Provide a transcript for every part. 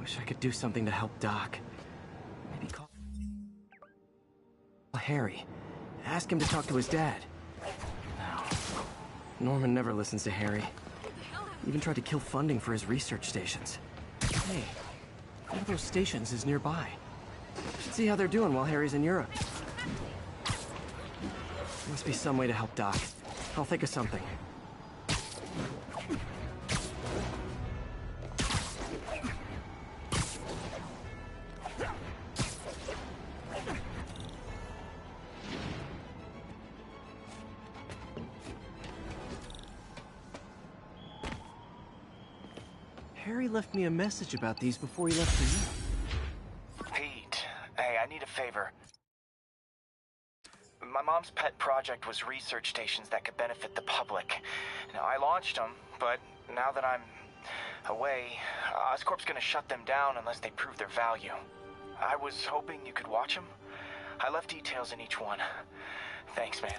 Wish I could do something to help Doc. Maybe call Harry. Ask him to talk to his dad. No. Norman never listens to Harry. Even tried to kill funding for his research stations. Hey, one of those stations is nearby. Should see how they're doing while Harry's in Europe. Must be some way to help Doc. I'll think of something. Harry left me a message about these before he left for you. Pete, hey, I need a favor. My mom's pet project was research stations that could benefit the public. Now, I launched them, but now that I'm away, Oscorp's gonna shut them down unless they prove their value. I was hoping you could watch them. I left details in each one. Thanks, man.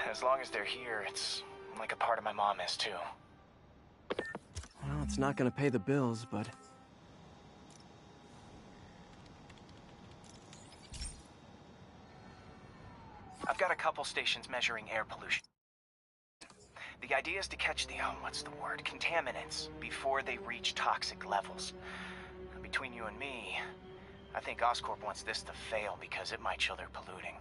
As long as they're here, it's like a part of my mom is, too. Well, it's not gonna pay the bills, but... I've got a couple stations measuring air pollution. The idea is to catch the, what's the word, contaminants before they reach toxic levels. Between you and me, I think Oscorp wants this to fail because it might show they're polluting.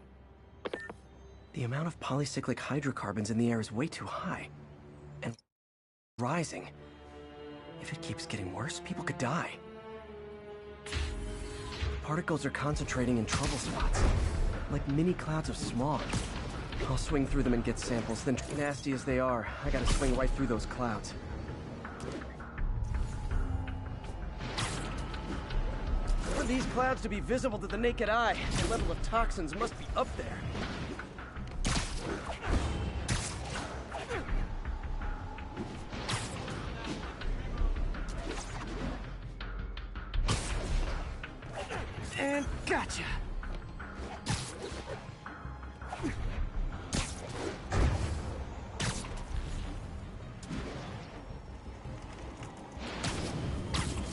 The amount of polycyclic hydrocarbons in the air is way too high. And rising. If it keeps getting worse, people could die. Particles are concentrating in trouble spots, like mini clouds of smog. I'll swing through them and get samples, then nasty as they are, I gotta swing right through those clouds. For these clouds to be visible to the naked eye, the level of toxins must be up there. And gotcha!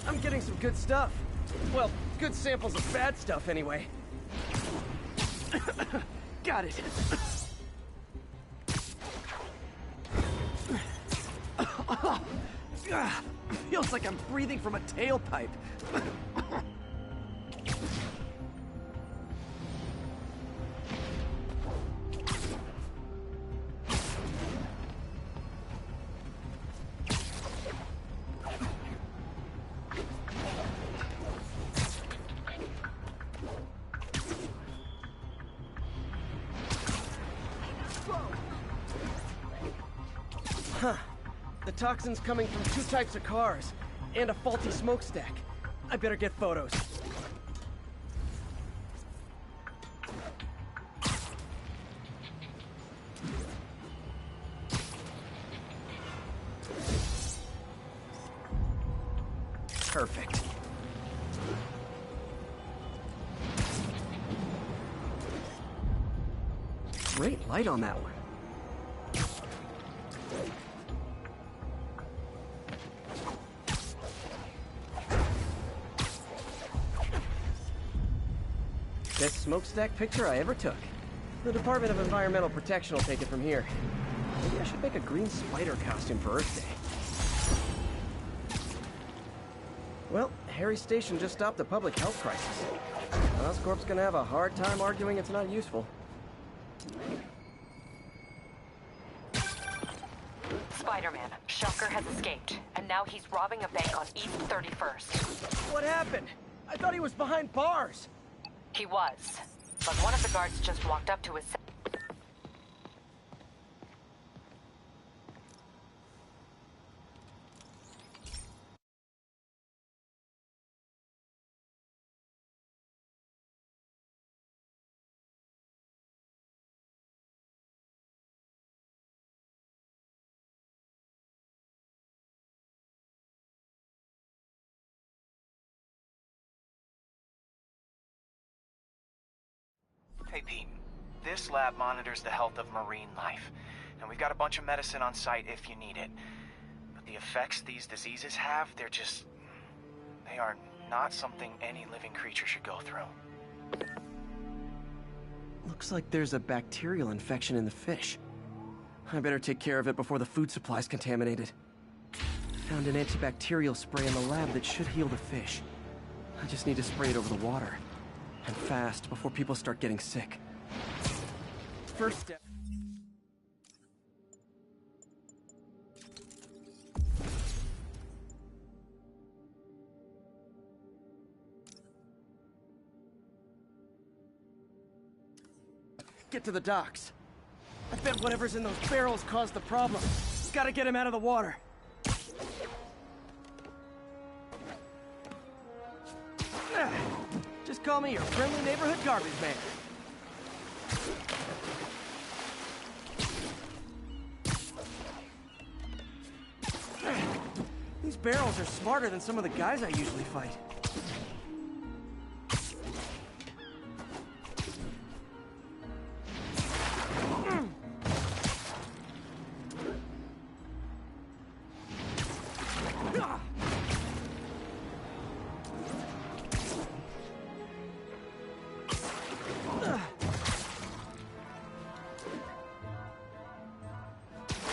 I'm getting some good stuff. Well, good samples of bad stuff anyway. Got it. Feels like I'm breathing from a tailpipe. Huh. The toxin's coming from two types of cars, and a faulty smokestack. I better get photos. Perfect. Great light on that one. Best smokestack picture I ever took. The Department of Environmental Protection will take it from here. Maybe I should make a green spider costume for Earth Day. Well, Harry's station just stopped a public health crisis. Oscorp's gonna have a hard time arguing it's not useful. Spider-Man, Shocker has escaped, and now he's robbing a bank on East 31st. What happened? I thought he was behind bars. He was, but one of the guards just walked up to his Hey, Pete. This lab monitors the health of marine life, and we've got a bunch of medicine on site if you need it. But the effects these diseases have, they are not something any living creature should go through. Looks like there's a bacterial infection in the fish. I better take care of it before the food supply's contaminated. Found an antibacterial spray in the lab that should heal the fish. I just need to spray it over the water. And fast, before people start getting sick. First step... Get to the docks. I bet whatever's in those barrels caused the problem. Gotta get him out of the water. Just call me your friendly neighborhood garbage man. These barrels are smarter than some of the guys I usually fight.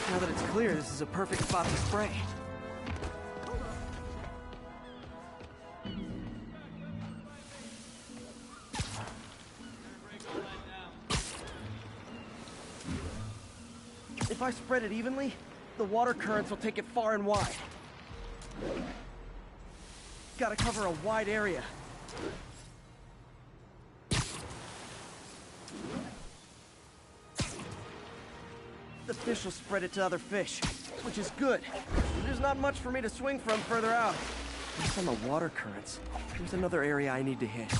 Now that it's clear, this is a perfect spot to spray. If I spread it evenly, the water currents will take it far and wide. Gotta cover a wide area. The fish will spread it to other fish, which is good. There's not much for me to swing from further out. Based on the water currents, there's another area I need to hit.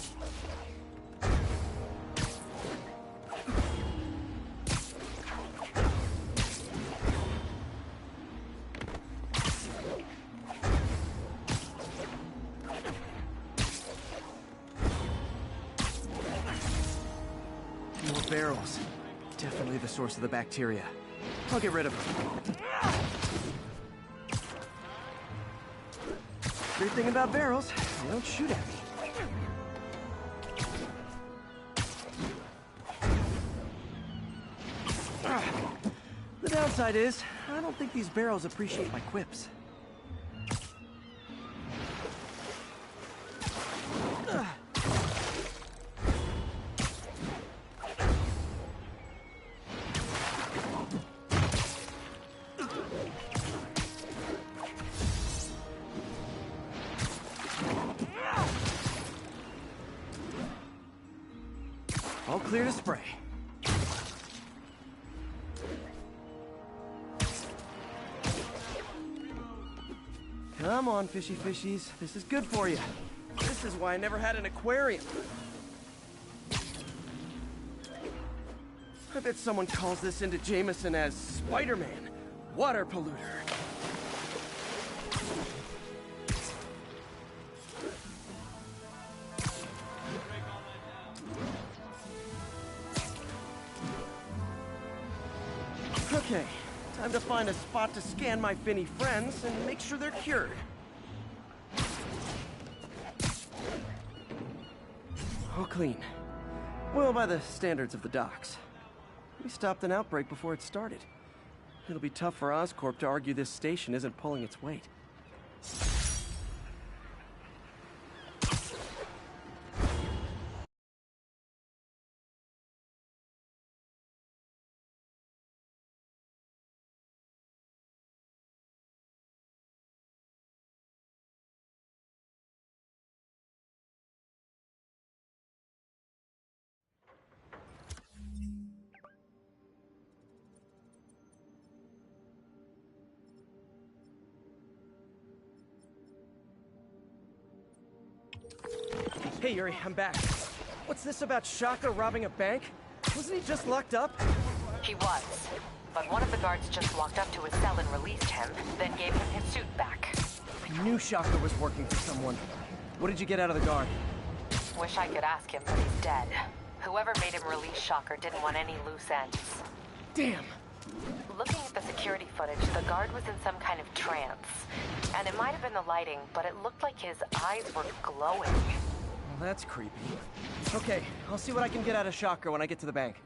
More barrels. Definitely the source of the bacteria. I'll get rid of them. Great thing about barrels, they don't shoot at me. The downside is, I don't think these barrels appreciate my quips. All clear to spray. Come on, fishy fishies. This is good for you. This is why I never had an aquarium. I bet someone calls this into Jameson as Spider-Man, water polluter. Okay, time to find a spot to scan my finny friends and make sure they're cured. All clean. Well, by the standards of the docks. We stopped an outbreak before it started. It'll be tough for Oscorp to argue this station isn't pulling its weight. Hey, Yuri, I'm back. What's this about Shaka robbing a bank? Wasn't he just locked up? He was. But one of the guards just walked up to his cell and released him, then gave him his suit back. I knew Shaka was working for someone. What did you get out of the guard? Wish I could ask him, but he's dead. Whoever made him release Shocker didn't want any loose ends. Damn! Looking at the security footage, the guard was in some kind of trance. And it might have been the lighting, but it looked like his eyes were glowing. Well, that's creepy. Okay, I'll see what I can get out of Shocker when I get to the bank.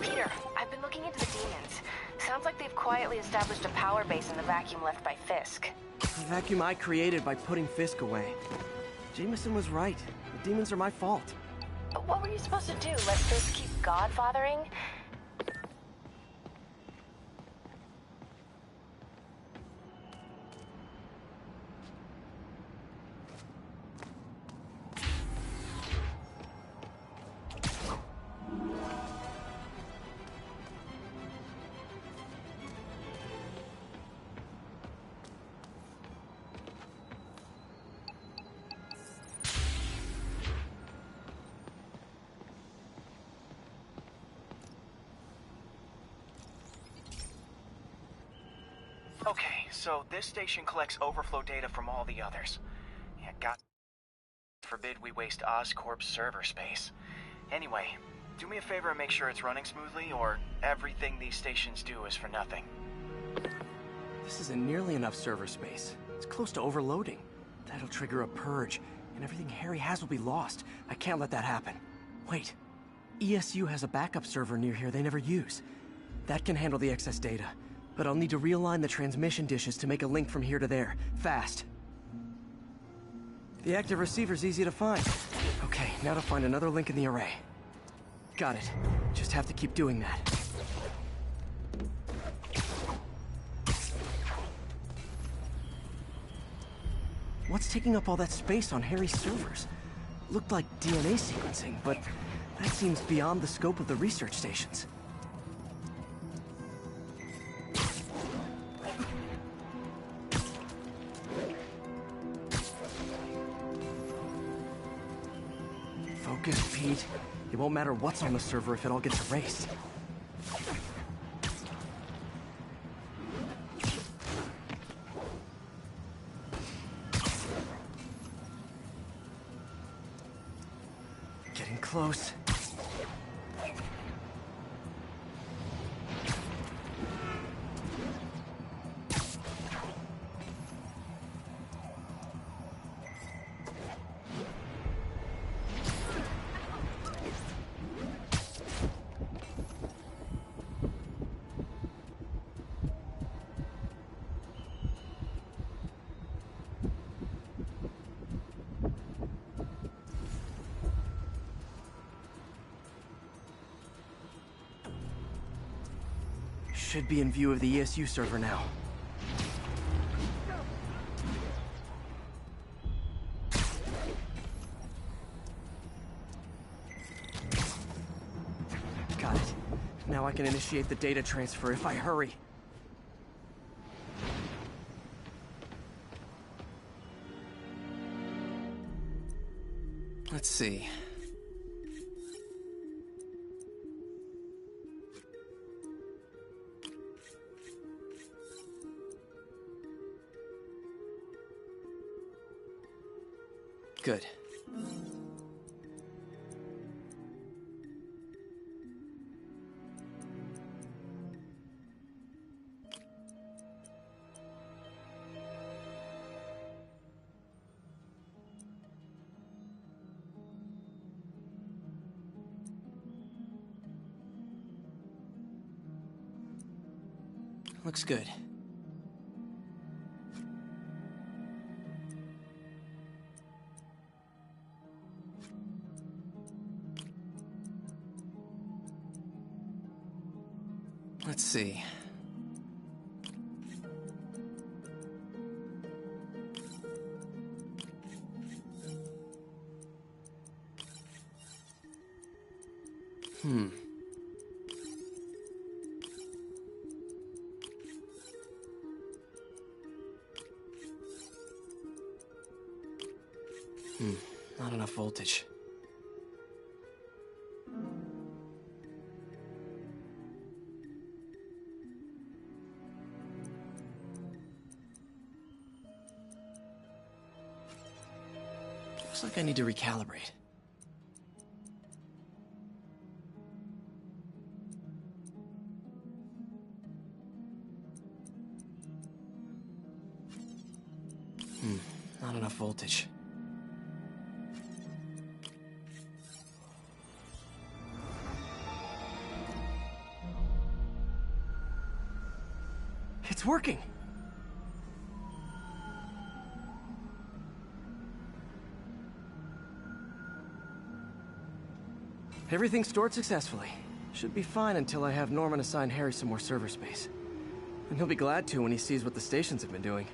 Peter, I've been looking into the demons. Sounds like they've quietly established a power base in the vacuum left by Fisk. The vacuum I created by putting Fisk away. Jameson was right. The demons are my fault. But what were you supposed to do? Let Fisk keep godfathering? Okay, so this station collects overflow data from all the others. Yeah, God forbid we waste Oscorp's server space. Anyway, do me a favor and make sure it's running smoothly, or everything these stations do is for nothing. This isn't nearly enough server space. It's close to overloading. That'll trigger a purge, and everything Harry has will be lost. I can't let that happen. Wait. ESU has a backup server near here they never use. That can handle the excess data. But I'll need to realign the transmission dishes to make a link from here to there, fast. The active receiver's easy to find. Okay, now to find another link in the array. Got it. Just have to keep doing that. What's taking up all that space on Harry's servers? Looked like DNA sequencing, but that seems beyond the scope of the research stations. Focus, Pete. It won't matter what's on the server if it all gets erased. Getting close. Should be in view of the ESU server now. Got it. Now I can initiate the data transfer if I hurry. Let's see. Good. Looks good. Let's see. Not enough voltage. Looks like I need to recalibrate. Not enough voltage. It's working! Everything's stored successfully. Should be fine until I have Norman assign Harry some more server space. And he'll be glad to when he sees what the stations have been doing.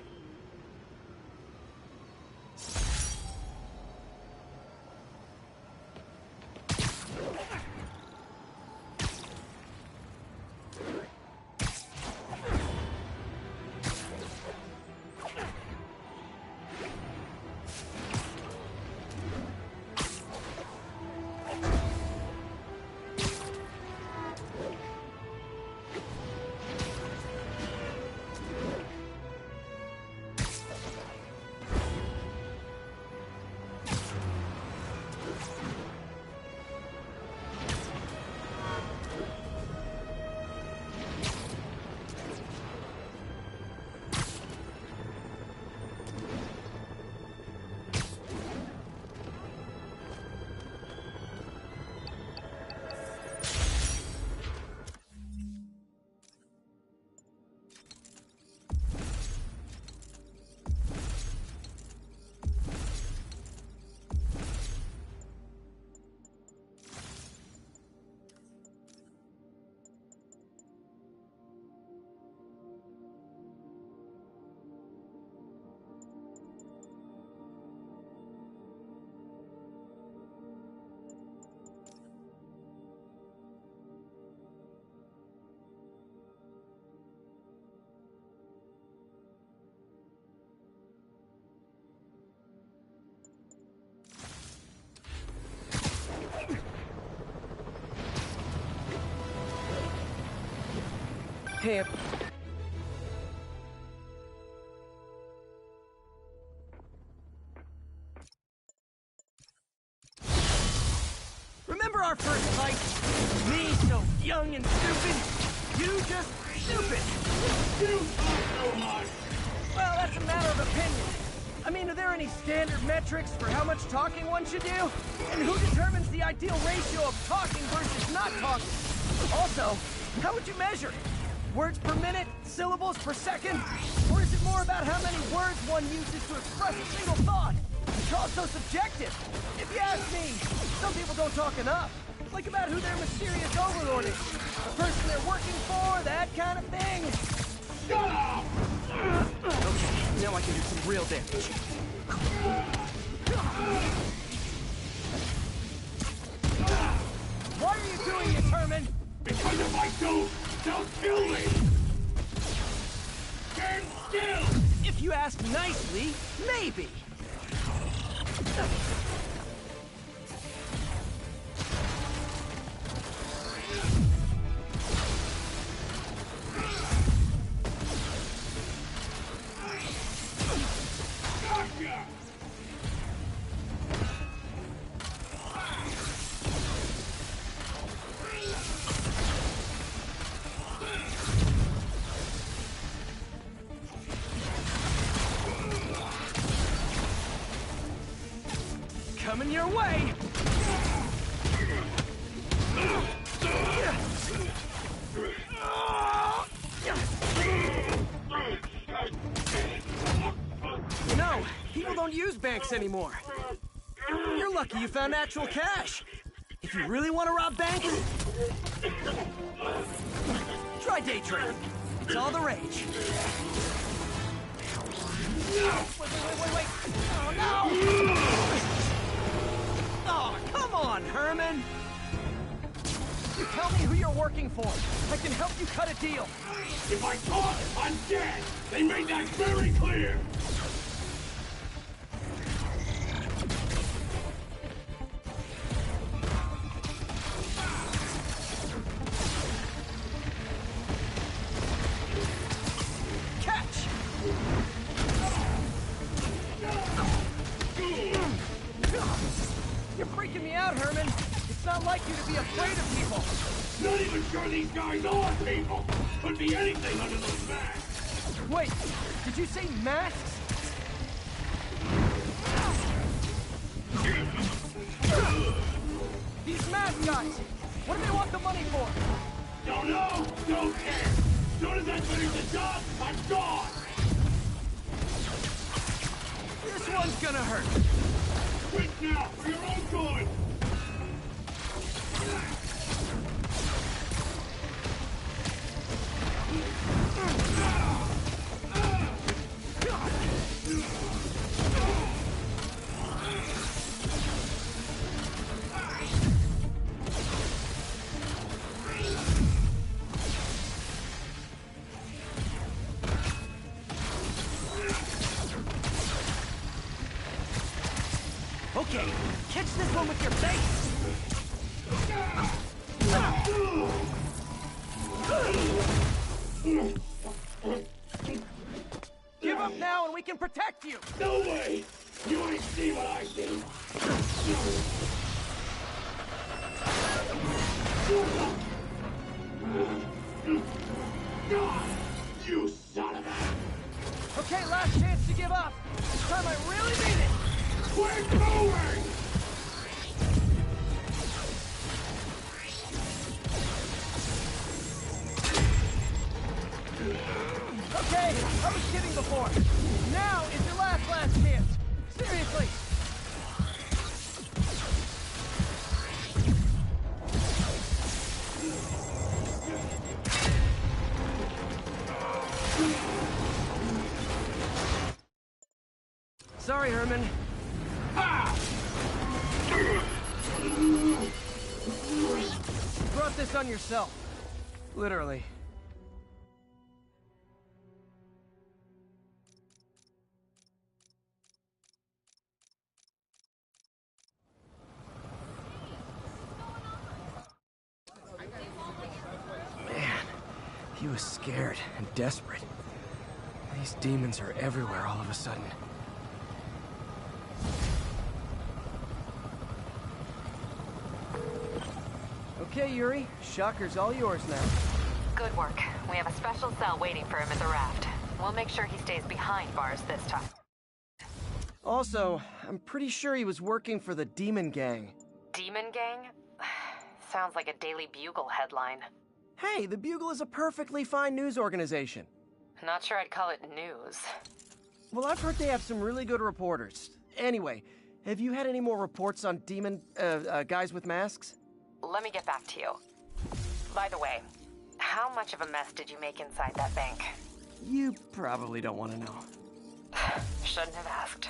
Hey, remember our first fight? Me so young and stupid, you just stupid. You talk so much. Well, that's a matter of opinion. I mean, are there any standard metrics for how much talking one should do? And who determines the ideal ratio of talking versus not talking? Also, how would you measure it? Words per minute? Syllables per second? Or is it more about how many words one uses to express a single thought? It's all so subjective. If you ask me, some people don't talk enough. Like about who their mysterious overlord is. The person they're working for, that kind of thing. Shut up! Okay, now I can do some real damage. Why are you doing it, Herman? Because if I don't, they'll kill me! Stand still! If you ask nicely, maybe. Gotcha! Coming your way! No, people don't use banks anymore. You're lucky you found actual cash. If you really want to rob banks, try day trading. It's all the rage. Wait. Oh, no! Oh, come on, Herman! You tell me who you're working for. I can help you cut a deal. If I talk, I'm dead! They made that very clear! Catch! not like you to be afraid of people. Not even sure these guys are people. Could be anything under those masks. Wait, did you say masks? These mask guys! What do they want the money for? Don't know! Don't care! Soon as I finish the job, I'm gone! This one's gonna hurt. Quit now, for your own good! Okay, catch this one with your face! Give up now and we can protect you! No way! You ain't see what I see! You son of a... Okay, last chance to give up! This time I really mean it! Quit moving! Okay, I was kidding before. Now is your last chance. Seriously. Sorry, Herman. You brought this on yourself. Literally. He was scared and desperate. These demons are everywhere all of a sudden. Okay, Yuri. Shocker's all yours now. Good work. We have a special cell waiting for him at the raft. We'll make sure he stays behind bars this time. Also, I'm pretty sure he was working for the Demon Gang. Demon Gang? Sounds like a Daily Bugle headline. Hey, the Bugle is a perfectly fine news organization. Not sure I'd call it news. Well, I've heard they have some really good reporters. Anyway, have you had any more reports on demon, guys with masks? Let me get back to you. By the way, how much of a mess did you make inside that bank? You probably don't want to know. Shouldn't have asked.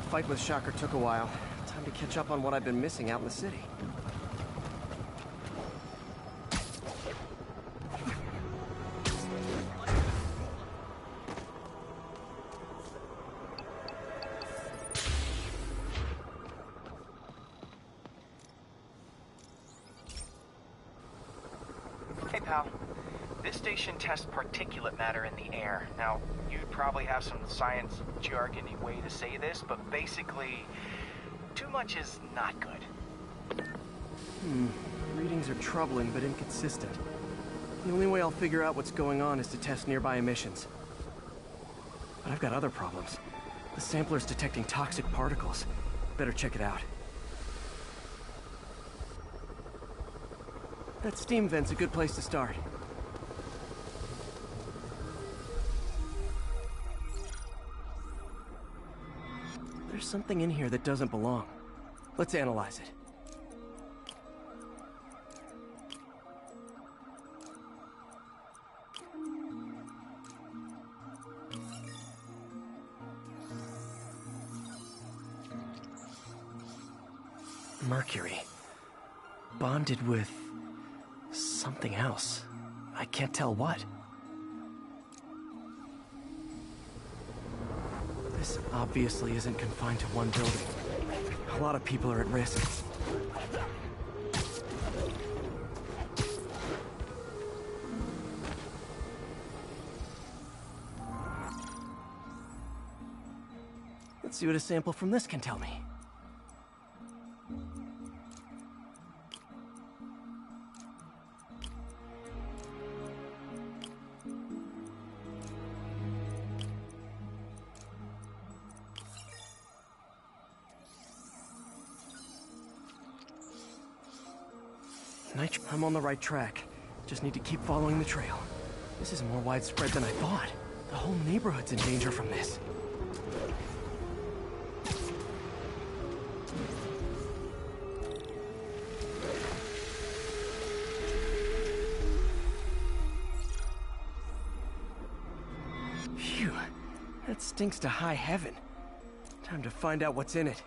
The fight with Shocker took a while. Time to catch up on what I've been missing out in the city. Hey, pal. This station tests particulate matter in the air. Now, you'd probably have some science jargony way to say this, but basically, too much is not good. Readings are troubling but inconsistent. The only way I'll figure out what's going on is to test nearby emissions. But I've got other problems. The sampler's detecting toxic particles. Better check it out. That steam vent's a good place to start. There's something in here that doesn't belong. Let's analyze it. Mercury. Bonded with something else. I can't tell what. This obviously isn't confined to one building. A lot of people are at risk. Let's see what a sample from this can tell me. I'm on the right track. Just need to keep following the trail. This is more widespread than I thought. The whole neighborhood's in danger from this. Phew, that stinks to high heaven. Time to find out what's in it.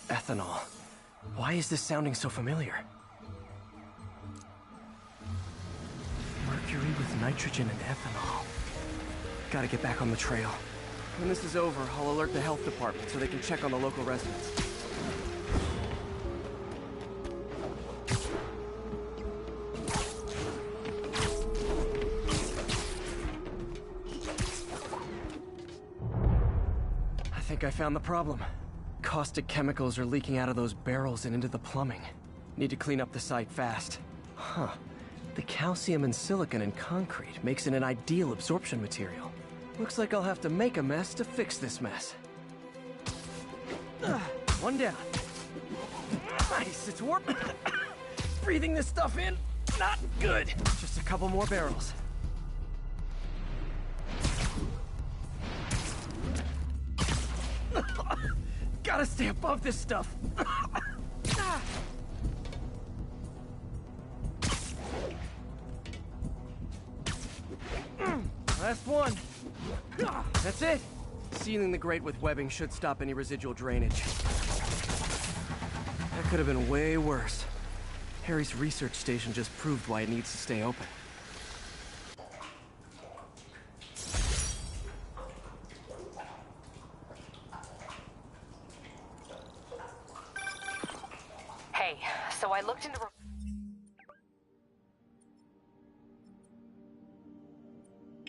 Ethanol. Why is this sounding so familiar? Mercury with nitrogen and ethanol. Gotta get back on the trail. When this is over, I'll alert the health department so they can check on the local residents. I think I found the problem. Caustic chemicals are leaking out of those barrels and into the plumbing. Need to clean up the site fast. Huh. The calcium and silicon in concrete makes it an ideal absorption material. Looks like I'll have to make a mess to fix this mess. One down. Nice, it's warm. Breathing this stuff in, not good. Just a couple more barrels. Gotta stay above this stuff. Last one. That's it. Sealing the grate with webbing should stop any residual drainage. That could have been way worse. Harry's research station just proved why it needs to stay open. Hey, so I looked into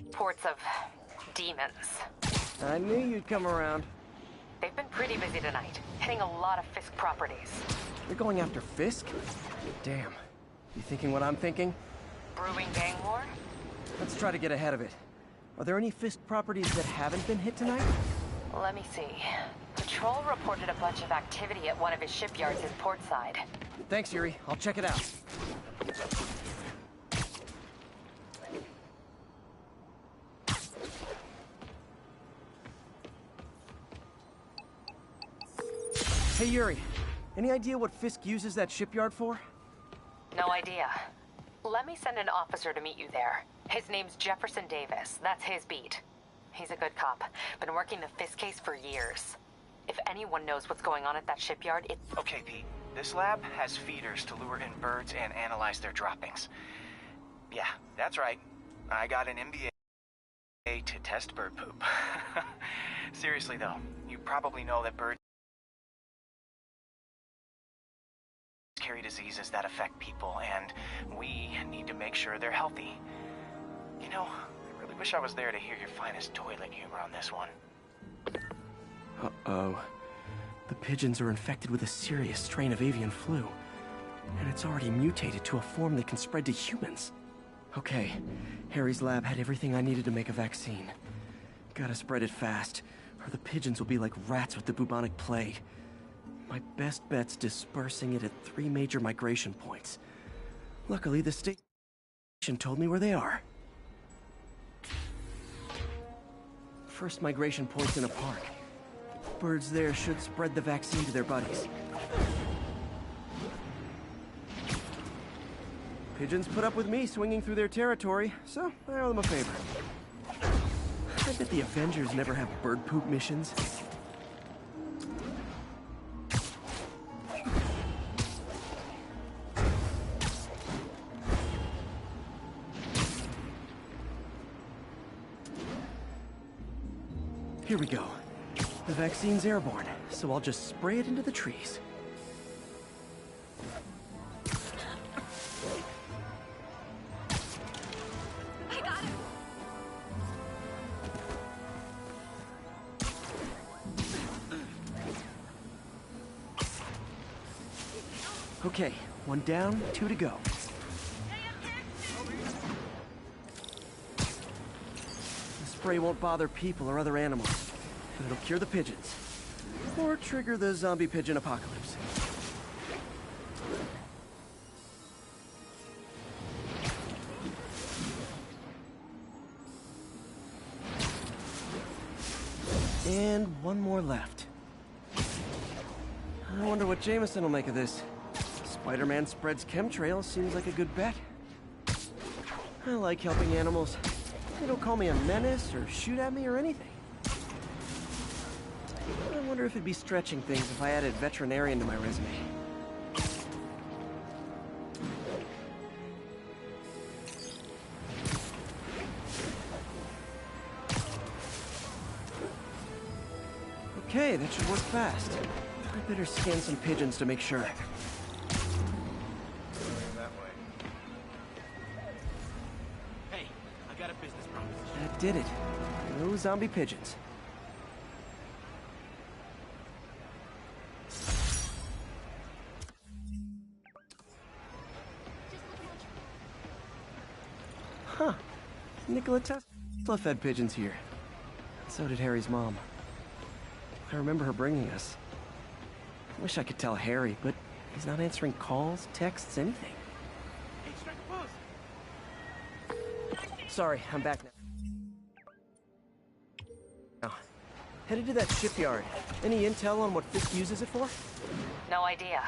reports of demons. I knew you'd come around. They've been pretty busy tonight, hitting a lot of Fisk properties. You're going after Fisk? Damn. You thinking what I'm thinking? Brewing gang war? Let's try to get ahead of it. Are there any Fisk properties that haven't been hit tonight? Let me see. Patrol reported a bunch of activity at one of his shipyards in Portside. Thanks, Yuri. I'll check it out. Hey, Yuri. Any idea what Fisk uses that shipyard for? No idea. Let me send an officer to meet you there. His name's Jefferson Davis. That's his beat. He's a good cop. Been working the Fisk case for years. If anyone knows what's going on at that shipyard, it's... Okay, Pete. This lab has feeders to lure in birds and analyze their droppings. Yeah, that's right. I got an MBA to test bird poop. Seriously, though, you probably know that birds carry diseases that affect people, and we need to make sure they're healthy. You know, I really wish I was there to hear your finest toilet humor on this one. Uh-oh. The pigeons are infected with a serious strain of avian flu, and it's already mutated to a form that can spread to humans. Okay, Harry's lab had everything I needed to make a vaccine. Gotta spread it fast, or the pigeons will be like rats with the bubonic plague. My best bet's dispersing it at 3 major migration points. Luckily, the state... told me where they are. First migration point's in a park. Birds there should spread the vaccine to their buddies. Pigeons put up with me swinging through their territory, so I owe them a favor. I bet the Avengers never have bird poop missions. Here we go. The vaccine's airborne, so I'll just spray it into the trees. I got it. Okay, one down, 2 to go. The spray won't bother people or other animals, but it'll cure the pigeons. Or trigger the zombie pigeon apocalypse. And one more left. I wonder what Jameson will make of this. Spider-Man spreads chemtrails seems like a good bet. I like helping animals. They don't call me a menace or shoot at me or anything. I wonder if it'd be stretching things if I added veterinarian to my resume. Okay, that should work fast. I better scan some pigeons to make sure. That way. Hey, I got a business proposition. That did it. No zombie pigeons. Huh. Nikola Tesla fed pigeons here. So did Harry's mom. I remember her bringing us. I wish I could tell Harry, but he's not answering calls, texts, anything. Hey, strike a pose! Sorry, I'm back now. Headed to that shipyard. Any intel on what Fisk uses it for? No idea.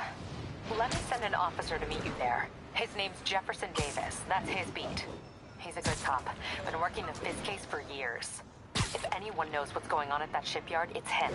Let me send an officer to meet you there. His name's Jefferson Davis. That's his beat. He's a good cop. Been working the Fisk case for years. If anyone knows what's going on at that shipyard, it's him.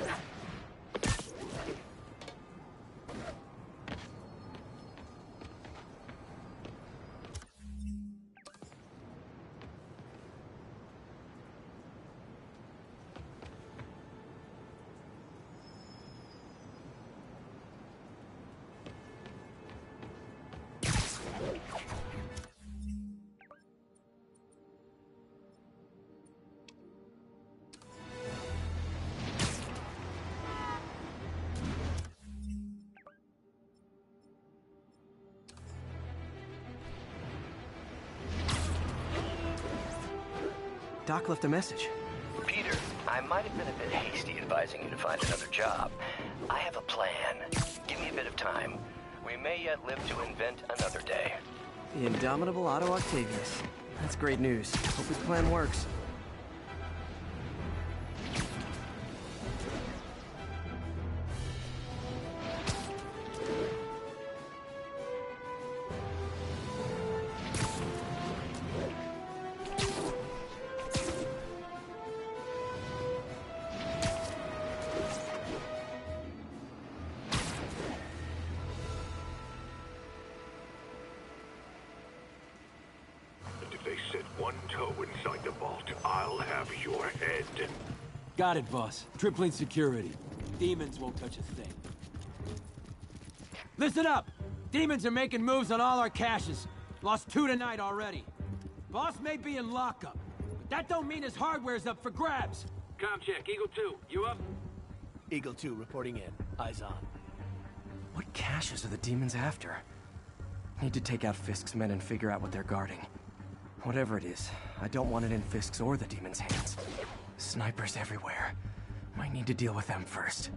Doc left a message. Peter, I might have been a bit hasty advising you to find another job. I have a plan. Give me a bit of time. We may yet live to invent another day. The indomitable Otto Octavius. That's great news. Hope his plan works. If they set one toe inside the vault, I'll have your head. Got it, boss. Tripling security. Demons won't touch a thing. Listen up! Demons are making moves on all our caches. Lost 2 tonight already. Boss may be in lockup, but that don't mean his hardware's up for grabs. Com check, Eagle 2, you up? Eagle 2 reporting in. Eyes on. What caches are the demons after? Need to take out Fisk's men and figure out what they're guarding. Whatever it is, I don't want it in Fisk's or the demons' hands. Snipers everywhere. Might need to deal with them first.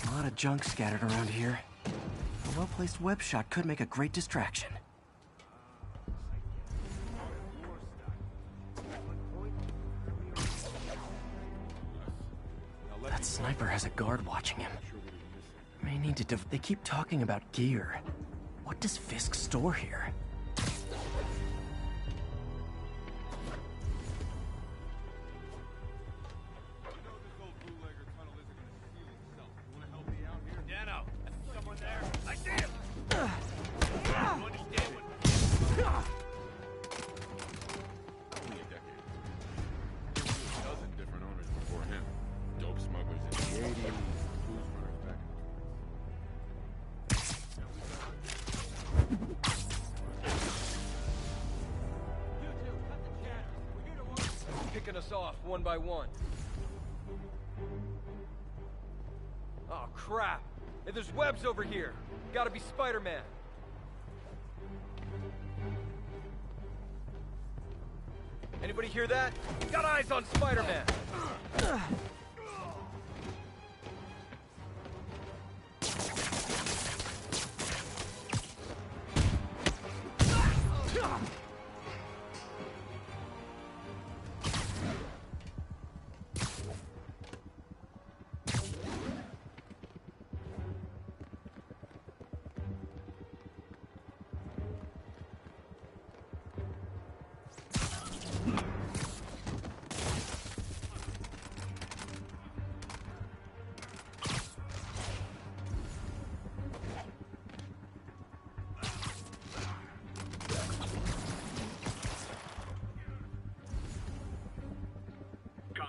A lot of junk scattered around here. well-placed web shot could make a great distraction. That sniper has a guard watching him. May need to they keep talking about gear. What does Fisk store here? Picking us off one by one. Oh, crap. Hey, there's webs over here. Gotta be Spider-Man. Anybody hear that? Got eyes on Spider-Man.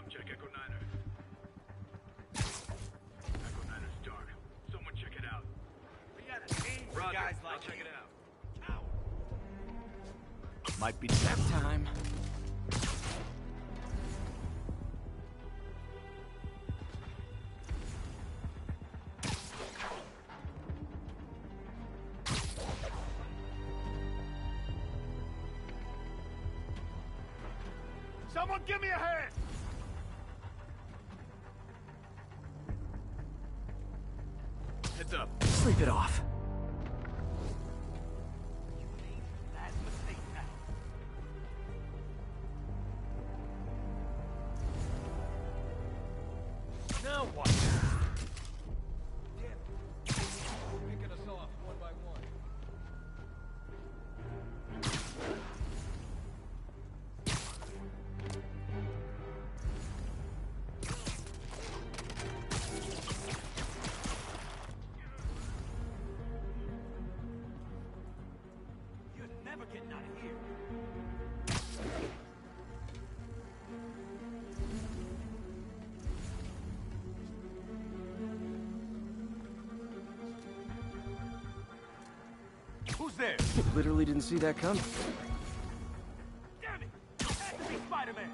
Check Echo Niner. Echo Niner's dark. Someone check it out. We got a team for guys like I'll check it out. Might be nap time. Someone give me a hand! Heads up. Sleep it off. Now what? Damn. Picking us off one by one. Never getting out of here. Who's there? Literally didn't see that coming. Damn it! Has to be Spider-Man.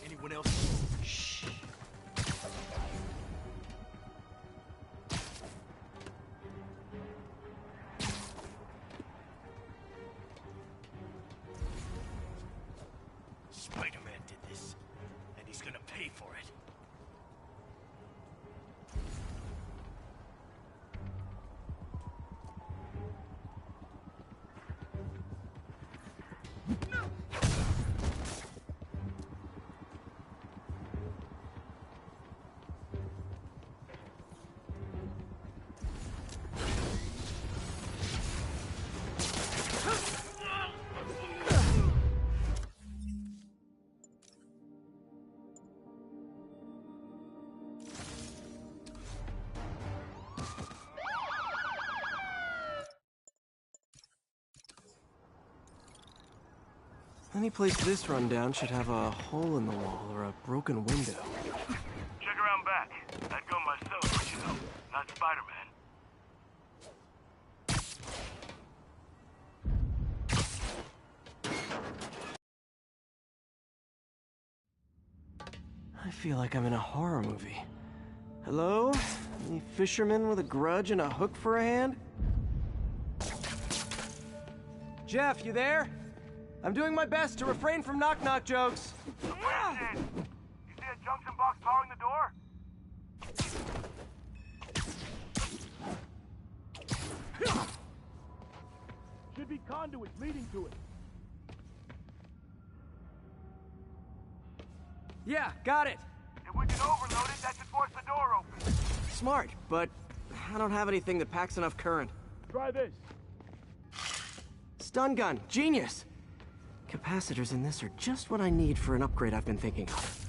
Anyone else? Shh. Spider-Man did this, and he's gonna pay for it. Any place this rundown should have a hole in the wall or a broken window. Check around back. I'd go myself, but you know, not Spider-Man. I feel like I'm in a horror movie. Hello? Any fisherman with a grudge and a hook for a hand? Jeff, you there? I'm doing my best to refrain from knock-knock jokes. You see a junction box powering the door? Should be conduits leading to it. Yeah, got it. If we can overload it, that should force the door open. Smart, but I don't have anything that packs enough current. Try this. Stun gun, genius! Capacitors in this are just what I need for an upgrade I've been thinking of.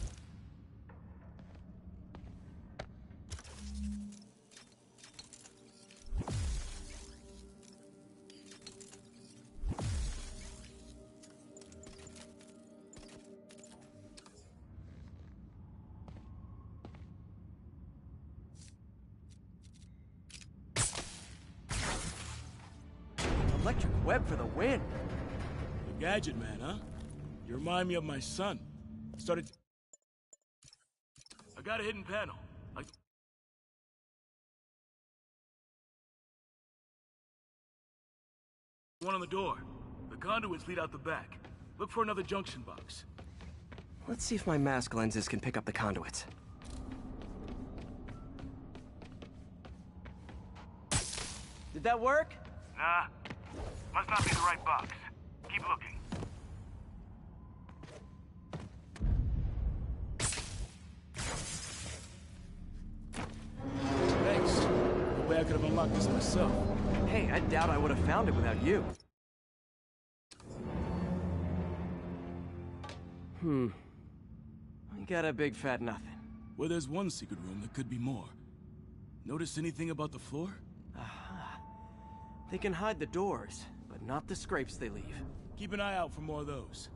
Electric web for the win! The gadget man, huh? You remind me of my son. I got a hidden panel. One on the door. The conduits lead out the back. Look for another junction box. Let's see if my mask lenses can pick up the conduits. Did that work? Nah. Must not be the right box. Keep looking. Thanks. No way I could have unlocked this myself. Hey, I doubt I would have found it without you. I got a big fat nothing. Well, there's one secret room that could be more. Notice anything about the floor? They can hide the doors, but not the scrapes they leave. Keep an eye out for more of those.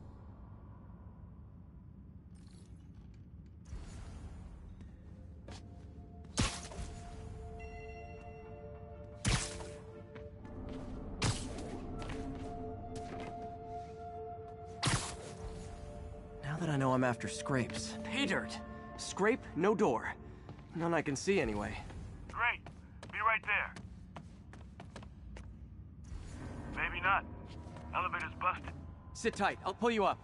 Now that I know I'm after scrapes, pay dirt. Scrape, no door. None I can see anyway. Great. Be right there. Maybe not. Elevator's busted. Sit tight, I'll pull you up.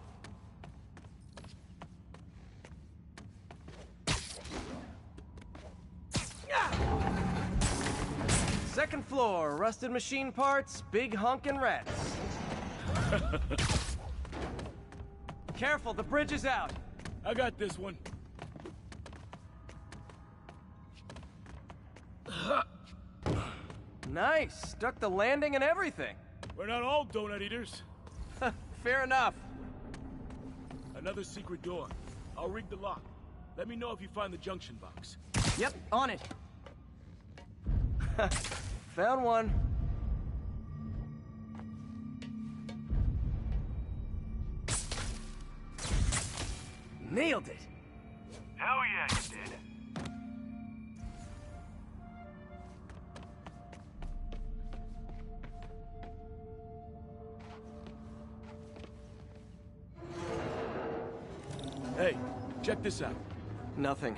Second floor, rusted machine parts, big honkin' rats. Careful, the bridge is out. I got this one. Nice, stuck the landing and everything. We're not all donut eaters. Fair enough. Another secret door. I'll rig the lock. Let me know if you find the junction box. Yep, on it. Found one. Nailed it. Hell yeah, you did. Hey, check this out. Nothing.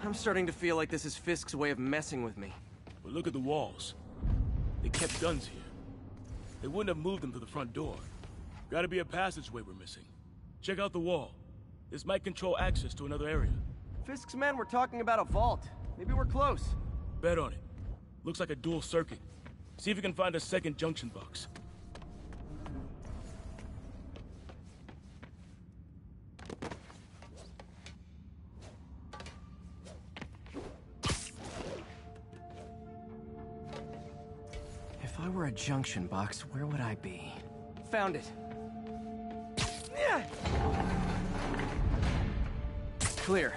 I'm starting to feel like this is Fisk's way of messing with me. But look at the walls. They kept guns here. They wouldn't have moved them to the front door. Gotta be a passageway we're missing. Check out the wall. This might control access to another area. Fisk's men were talking about a vault. Maybe we're close. Bet on it. Looks like a dual circuit. See if you can find a second junction box. If I were a junction box, where would I be? Found it. Yeah. Clear.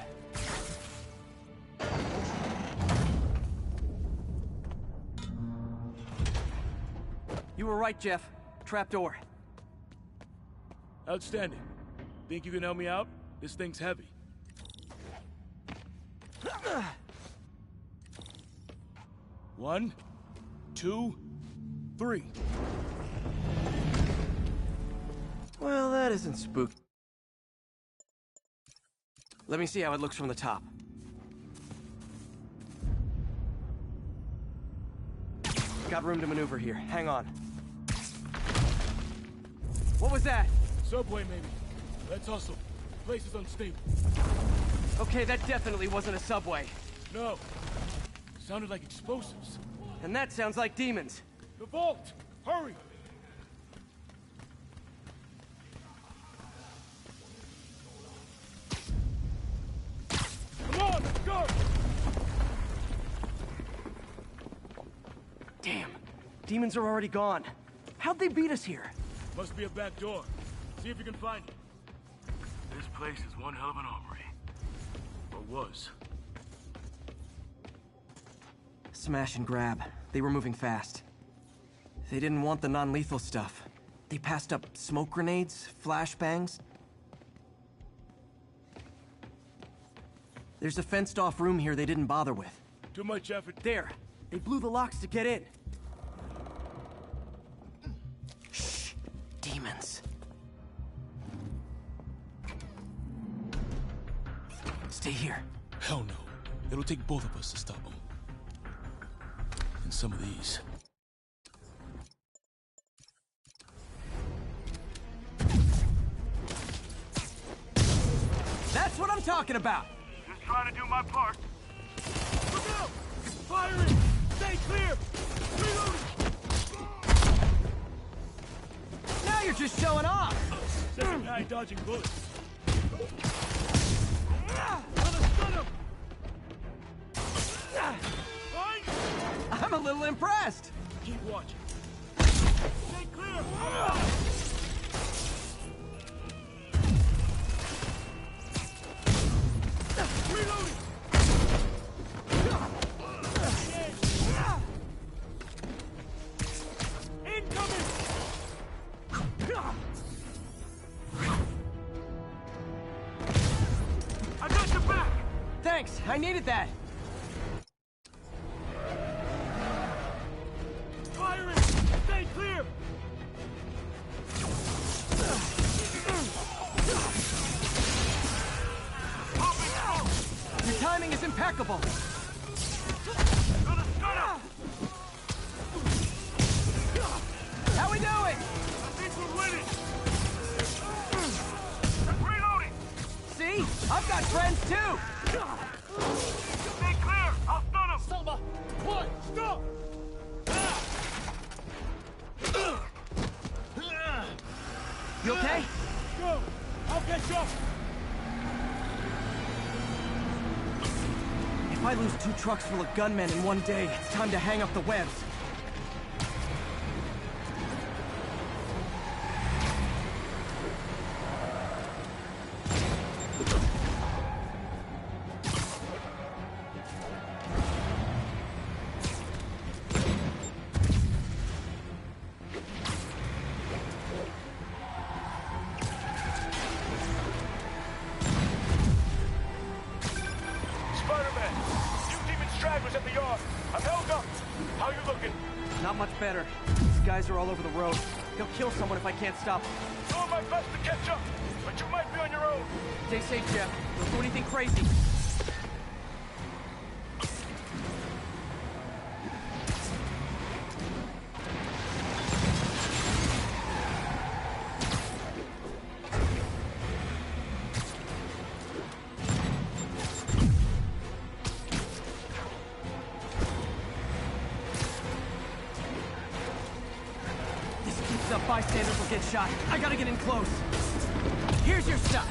You were right, Jeff. Trapdoor. Outstanding. Think you can help me out? This thing's heavy. One, two, three. Well, that isn't spooky. Let me see how it looks from the top. Got room to maneuver here. Hang on. What was that? Subway, maybe. Let's hustle. Place is unstable. Okay, that definitely wasn't a subway. No. Sounded like explosives. And that sounds like demons. The vault! Hurry! Come on, let's go! Damn. Demons are already gone. How'd they beat us here? Must be a back door. See if you can find it. This place is one hell of an armory. Or was. Smash and grab. They were moving fast. They didn't want the non-lethal stuff. They passed up smoke grenades, flashbangs. There's a fenced-off room here they didn't bother with. Too much effort. There. They blew the locks to get in. Shh. Demons. Stay here. Hell no. It'll take both of us to stop them. And some of these. That's what I'm talking about! Just trying to do my part. Look out! Firing! Stay clear! Reloading! Now you're just showing off! Second guy dodging bullets. Gonna stun him! Fine? I'm a little impressed! Keep watching. Stay clear! Reloading! Incoming! I got your back! Thanks, I needed that! Firing! Stay clear! Popping smoke! Your timing is impeccable! Gonna stun him! How we doing? I think we're winning! Reloading! See? I've got friends too! Stay clear! I'll stun him! Selma! What? Stop! You okay? Go! I'll catch up! If I lose 2 trucks full of gunmen in one day, it's time to hang up the webs. Spider-Man! New demon stragglers at the yard! I'm held up! How you looking? Not much better. These guys are all over the road. He'll kill someone if I can't stop him. Doing my best to catch up, but you might be on your own. Stay safe, Jeff. Don't do anything crazy. Bystanders will get shot. I gotta get in close. Here's your stuff.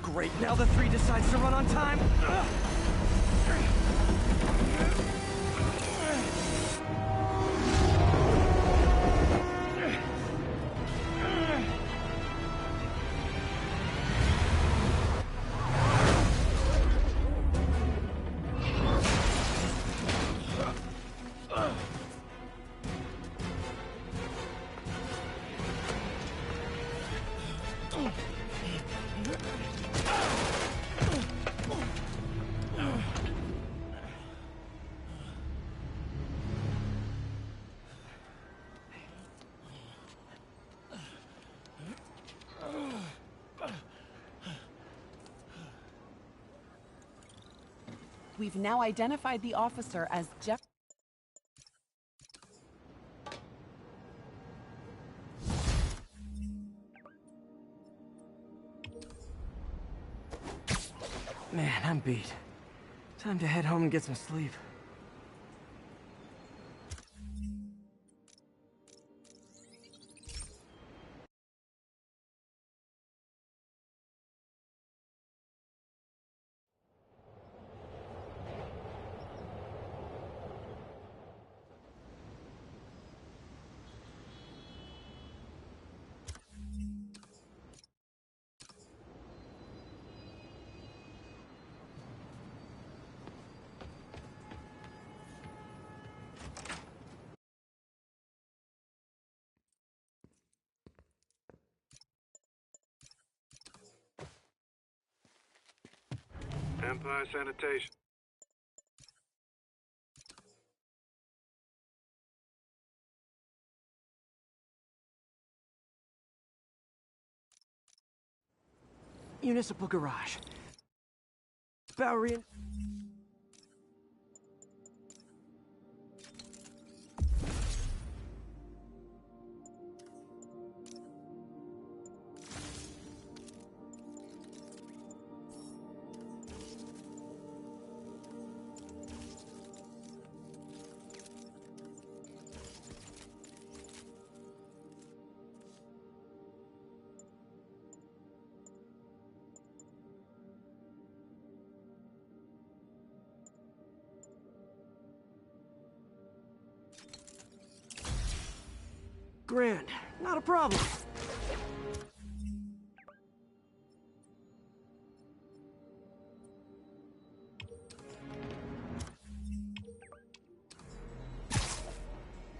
Great, now the 3 decides to run on time. we've now identified the officer as Jeff. Man, I'm beat. Time to head home and get some sleep. Empire Sanitation. Municipal garage. Bowery. Grand. Not a problem.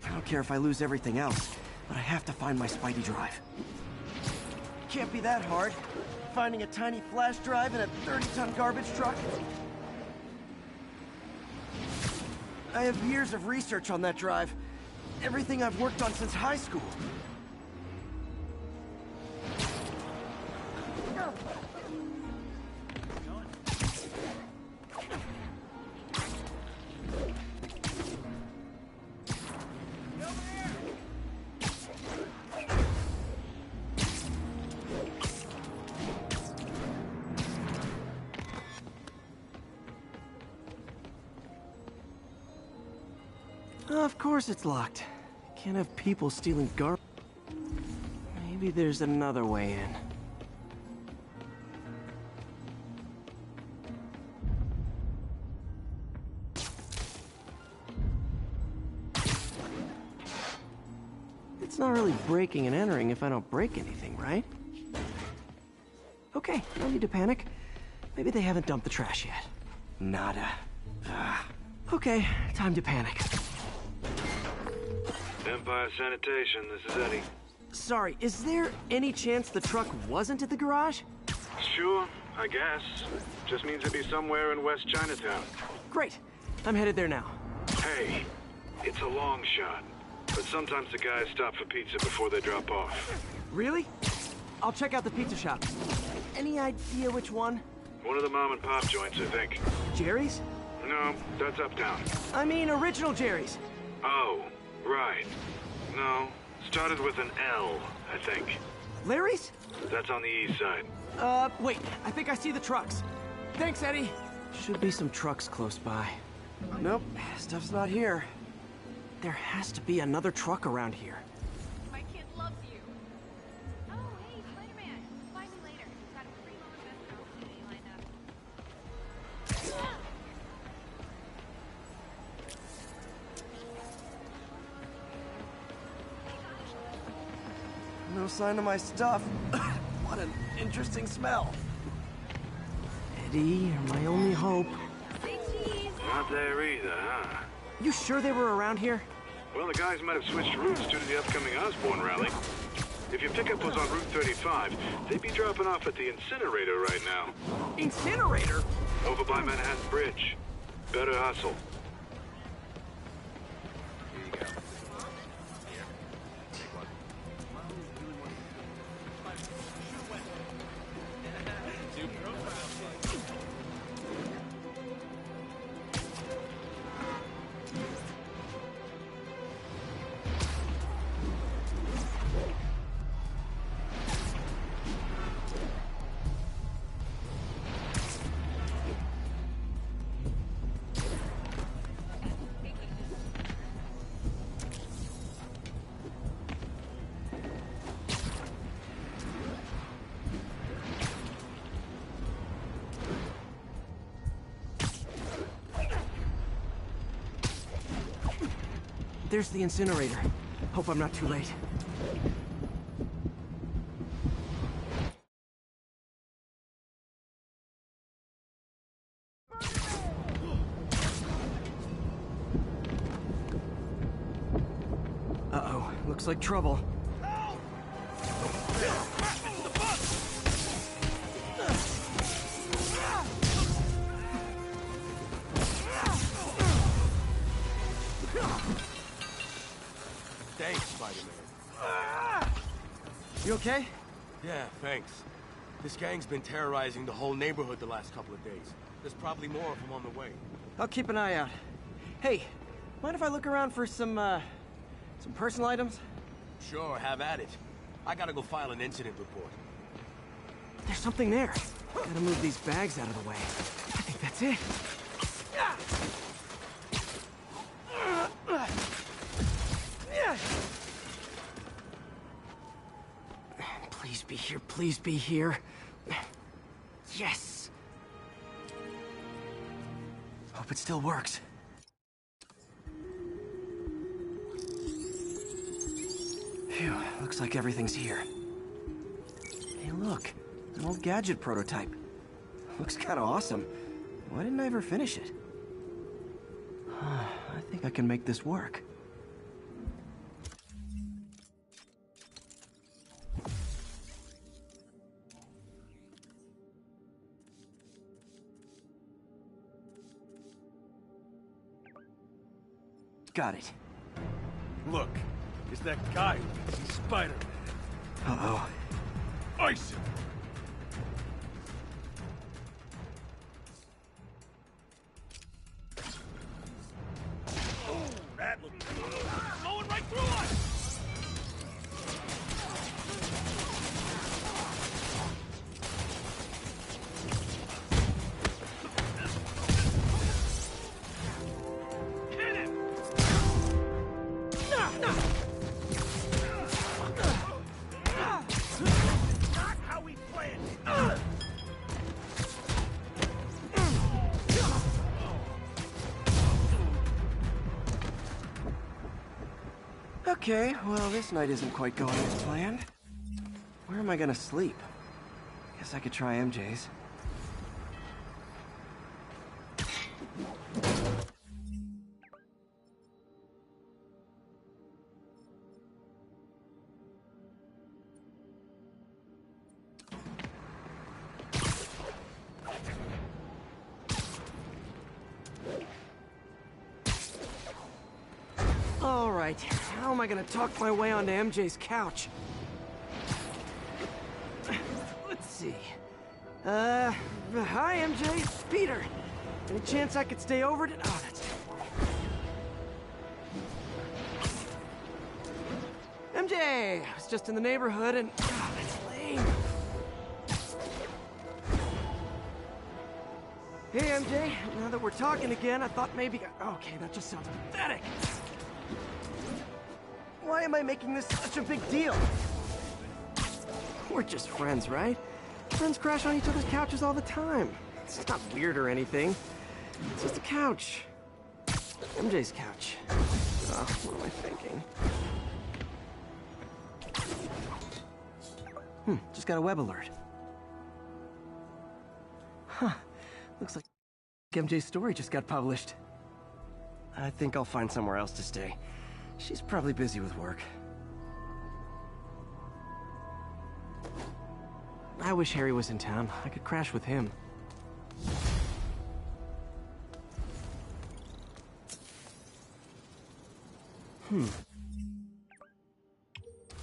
I don't care if I lose everything else, but I have to find my Spidey drive. Can't be that hard. Finding a tiny flash drive in a 30-ton garbage truck. I have years of research on that drive. Everything I've worked on since high school. Of course it's locked. Can't have people stealing garbage. Maybe there's another way in. It's not really breaking and entering if I don't break anything, right? Okay, no need to panic. Maybe they haven't dumped the trash yet. Nada. Okay, time to panic. Empire Sanitation, this is Eddie. Sorry, is there any chance the truck wasn't at the garage? Sure, I guess. Just means it'd be somewhere in West Chinatown. Great. I'm headed there now. Hey, it's a long shot, but sometimes the guys stop for pizza before they drop off. Really? I'll check out the pizza shop. Any idea which one? One of the mom and pop joints, I think. Jerry's? No, that's uptown. I mean original Jerry's. Oh, right. No, started with an L, I think. Larry's? That's on the east side. Wait. I think I see the trucks. Thanks, Eddie. Should be some trucks close by. Nope, stuff's not here. There has to be another truck around here. My kid loves you. Oh, hey, Spider-Man. Find me later. We've got a free loan investment opportunity lined up. No sign of my stuff. What an interesting smell. Eddie, you're my only hope. Say cheese. Not there either, huh? You sure they were around here? Well, the guys might have switched routes due to the upcoming Osborn rally. If your pickup was on Route 35, they'd be dropping off at the incinerator right now. Incinerator? Over by Manhattan Bridge. Better hustle. there's the incinerator. Hope I'm not too late. Uh-oh, looks like trouble. Thanks, Spider-Man. You okay? Yeah, thanks. This gang's been terrorizing the whole neighborhood the last couple of days. There's probably more of them on the way. I'll keep an eye out. Hey, mind if I look around for some personal items? Sure, have at it. I gotta go file an incident report. There's something there. Gotta move these bags out of the way. I think that's it. Please be here, please be here. Yes! Hope it still works. Phew, looks like everything's here. Hey, look, an old gadget prototype. Looks kinda awesome. Why didn't I ever finish it? I think I can make this work. Got it. Look, it's that guy who thinks he's Spider-Man. Uh-oh. Ice him! Oh, that looked good. Blowing right through us! Okay, well, this night isn't quite going as planned. Where am I gonna sleep? Guess I could try MJ's. All right, how am I gonna talk my way onto MJ's couch? Let's see. Hi MJ, it's Peter. Any chance I could stay over to... Oh, that's... MJ, I was just in the neighborhood and... Oh, that's lame. Hey MJ, now that we're talking again, I thought maybe... Okay, that just sounds pathetic. Why am I making this such a big deal? We're just friends, right? Friends crash on each other's couches all the time. It's not weird or anything. It's just a couch. MJ's couch. Oh, what am I thinking? Just got a web alert. Huh. Looks like MJ's story just got published. I think I'll find somewhere else to stay. She's probably busy with work. I wish Harry was in town. I could crash with him.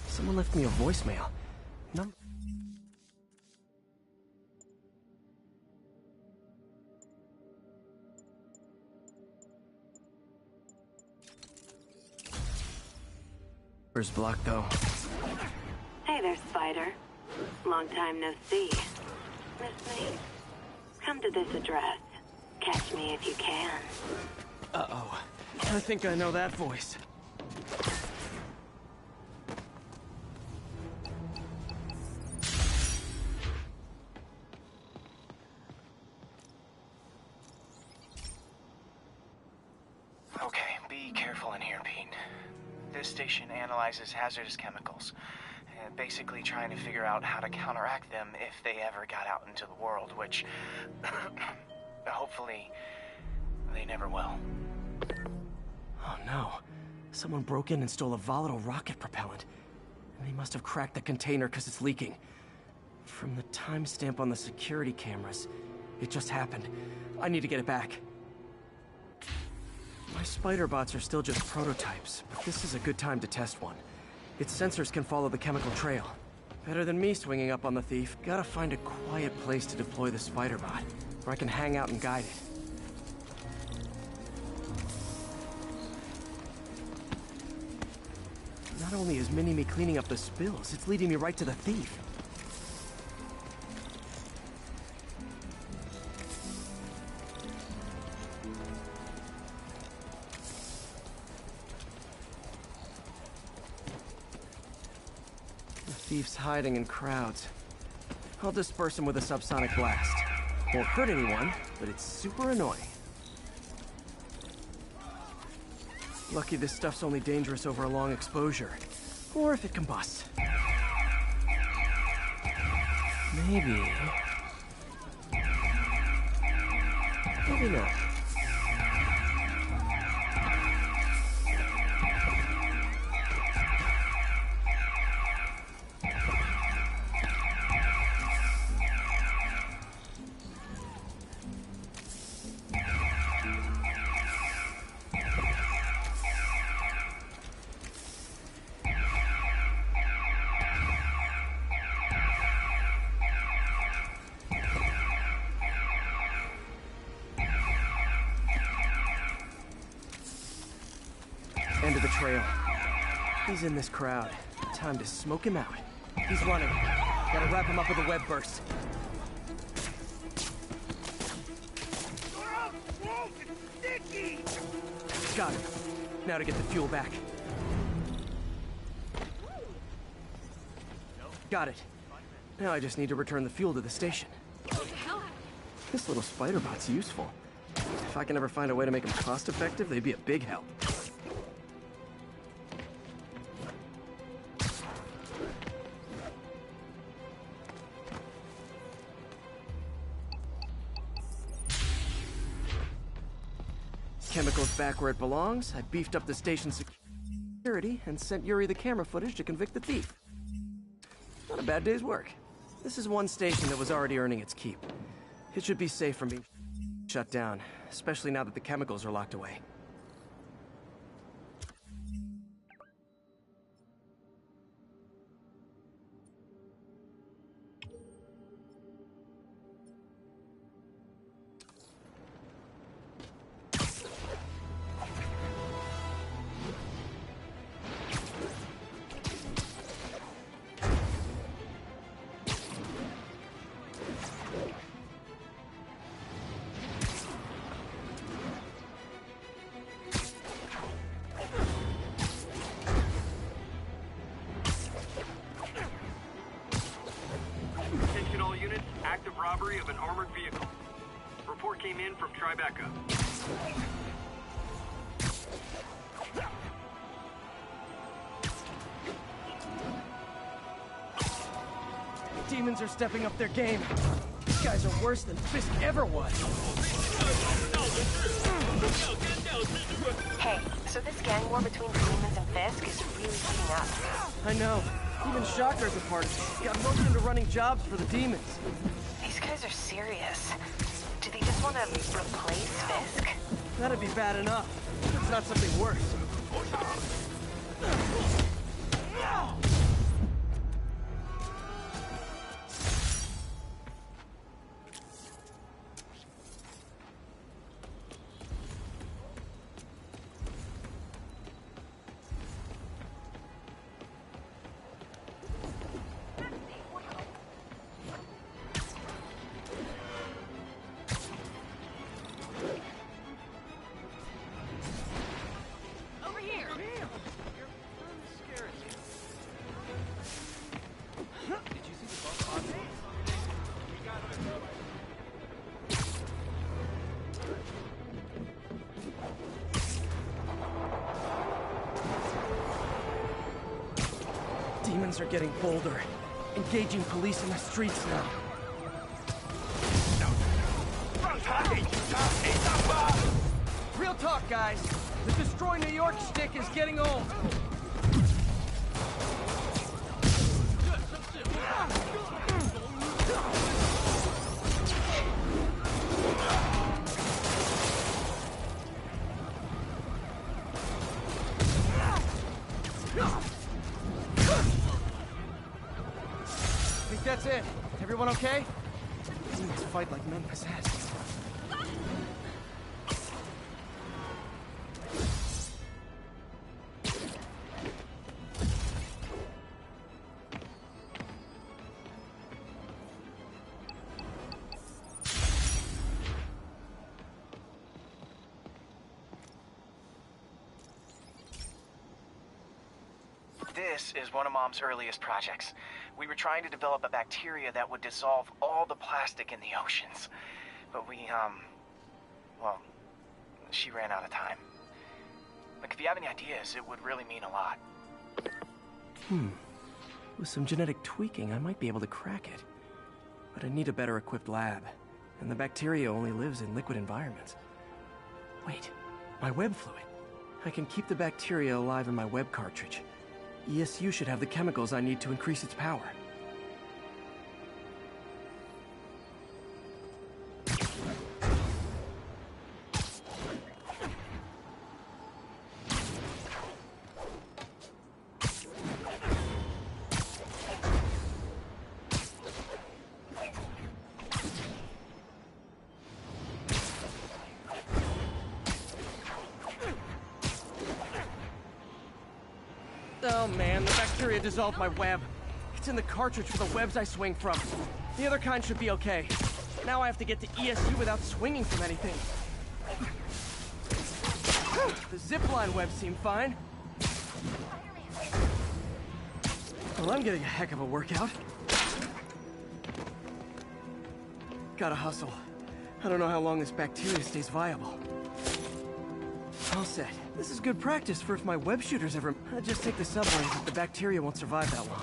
Someone left me a voicemail. Number's blocked, though. Hey there, Spider. Long time no see. Miss me? Come to this address. Catch me if you can. Uh-oh. I think I know that voice. Okay, be careful in here, Pete. This station analyzes hazardous chemicals, basically trying to figure out how to counteract them if they ever got out into the world, which hopefully they never will. Oh no. Someone broke in and stole a volatile rocket propellant. And they must have cracked the container because it's leaking. From the timestamp on the security cameras, it just happened. I need to get it back. My spider bots are still just prototypes, but this is a good time to test one. Its sensors can follow the chemical trail. Better than me swinging up on the thief. Gotta find a quiet place to deploy the spider bot, where I can hang out and guide it. Not only is Mini-Me cleaning up the spills, it's leading me right to the thief. The thief's hiding in crowds. I'll disperse him with a subsonic blast. Won't hurt anyone, but it's super annoying. Lucky this stuff's only dangerous over a long exposure. Or if it combusts. Maybe... maybe not. End of the trail. He's in this crowd. Time to smoke him out. He's running. Gotta wrap him up with a web burst. Got him. Now to get the fuel back. Got it. Now I just need to return the fuel to the station. This little spider bot's useful. If I can ever find a way to make them cost-effective, they'd be a big help. Chemicals back where it belongs. I beefed up the station security and sent Yuri the camera footage to convict the thief. Not a bad day's work. This is one station that was already earning its keep. It should be safe from being shut down, especially now that the chemicals are locked away. Active robbery of an armored vehicle. Report came in from Tribeca. Demons are stepping up their game. These guys are worse than Fisk ever was. Hey, so this gang war between demons and Fisk is really heating up. I know. Even Shocker's a part of it. Got roped into running jobs for the demons. These guys are serious. Do they just want to replace Fisk? That'd be bad enough. It's not something worse. Demons are getting bolder, engaging police in the streets now. Real talk, guys. The Destroy New York shtick is getting old. Think that's it. Everyone okay? Demons fight like men possessed. This is one of Mom's earliest projects. We were trying to develop a bacteria that would dissolve all the plastic in the oceans. But well, she ran out of time. Like, if you have any ideas, it would really mean a lot. With some genetic tweaking, I might be able to crack it. But I need a better equipped lab. And the bacteria only lives in liquid environments. Wait, my web fluid. I can keep the bacteria alive in my web cartridge. ESU should have the chemicals I need to increase its power. Oh man, the bacteria dissolved my web. It's in the cartridge for the webs I swing from. The other kind should be okay. Now I have to get to ESU without swinging from anything. The zipline webs seem fine. Well, I'm getting a heck of a workout. Gotta hustle. I don't know how long this bacteria stays viable. All set. This is good practice for if my web shooters ever... I'll just take the subway, but the bacteria won't survive that long.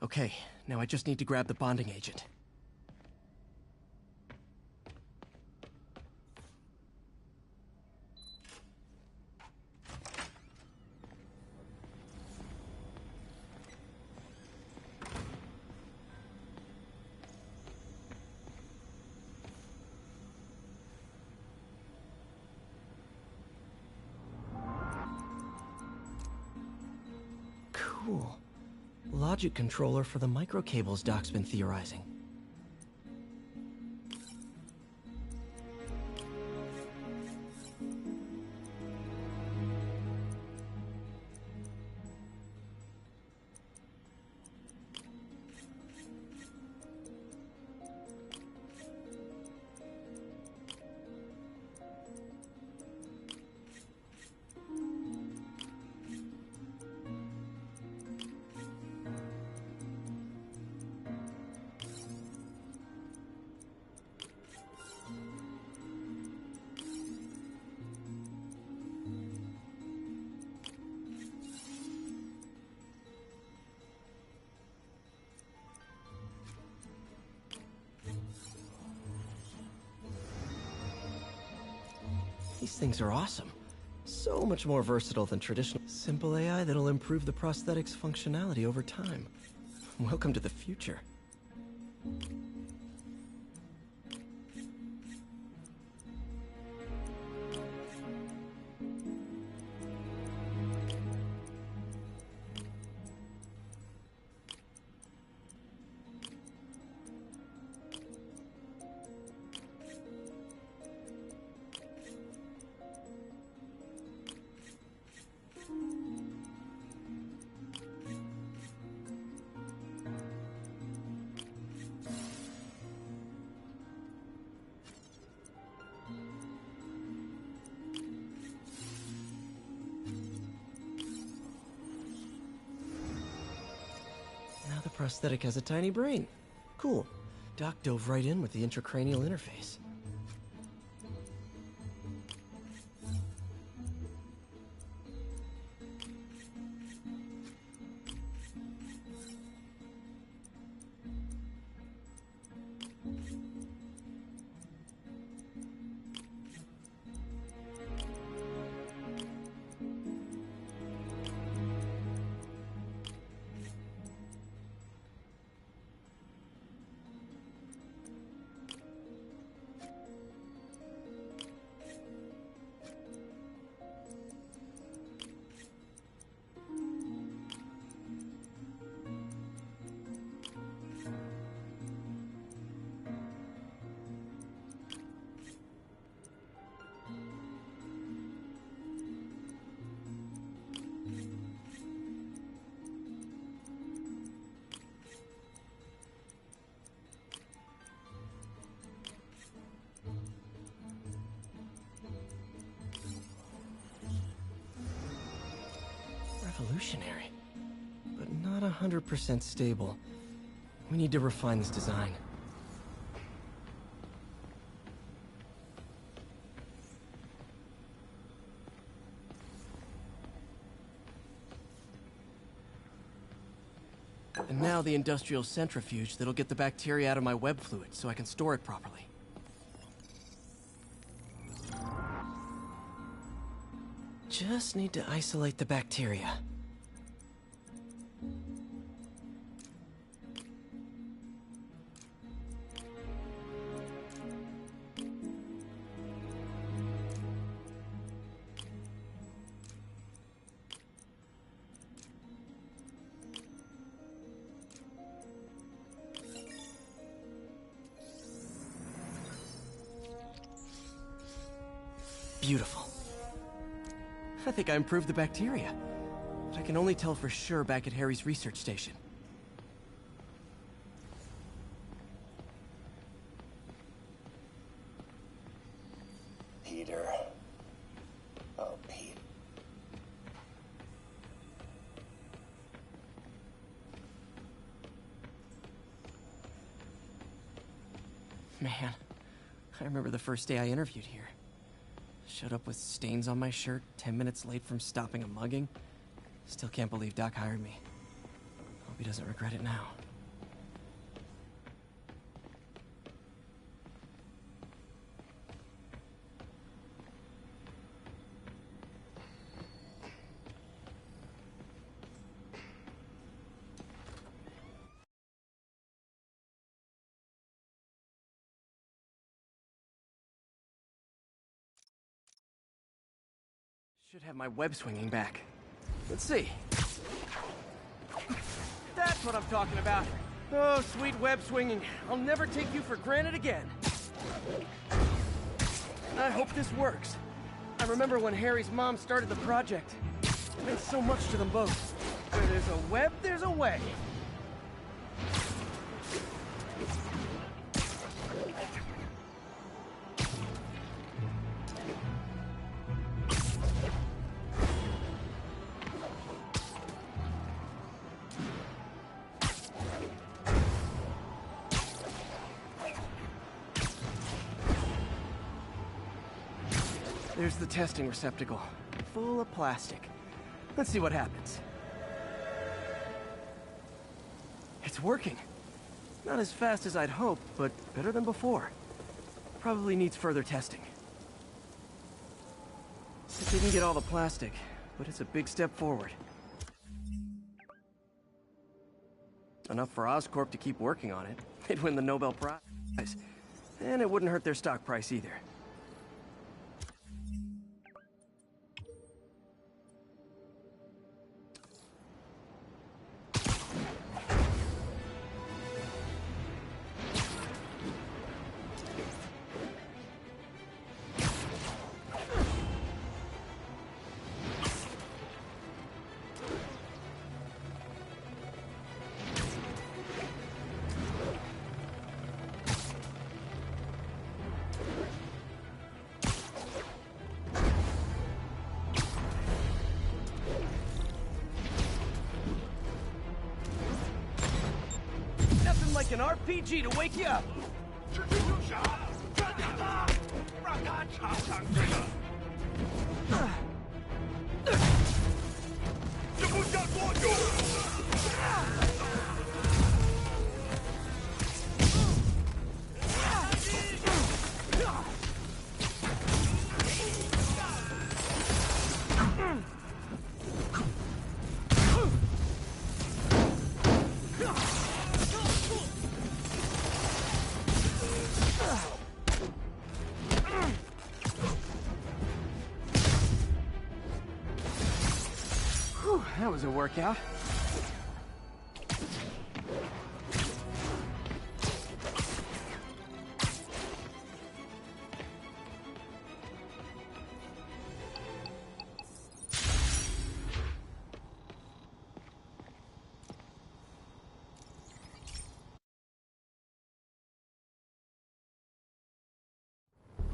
Okay, now I just need to grab the bonding agent. Cool. Logic controller for the microcables Doc's been theorizing. These things are awesome. So much more versatile than traditional. Simple AI that'll improve the prosthetic's functionality over time. Welcome to the future. prosthetic has a tiny brain. Cool. Doc dove right in with the intracranial interface. Revolutionary, but not 100% stable. We need to refine this design. And now the industrial centrifuge that'll get the bacteria out of my web fluid so I can store it properly. Just need to isolate the bacteria. Beautiful. I think I improved the bacteria. But I can only tell for sure back at Harry's research station. Peter. Oh, Pete. Man, I remember the first day I interviewed here. Showed up with stains on my shirt, 10 minutes late from stopping a mugging. Still can't believe Doc hired me. Hope he doesn't regret it now. Should have my web swinging back. Let's see. That's what I'm talking about. Oh, sweet web swinging. I'll never take you for granted again. I hope this works. I remember when Harry's mom started the project. It meant so much to them both. Where there's a web, there's a way. There's the testing receptacle, full of plastic. Let's see what happens. It's working. Not as fast as I'd hoped, but better than before. Probably needs further testing. It didn't get all the plastic, but it's a big step forward. Enough for Oscorp to keep working on it. They'd win the Nobel Prize. And it wouldn't hurt their stock price either. like an RPG to wake you up. Whew, that was a workout.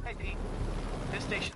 Hey, Pete. This station...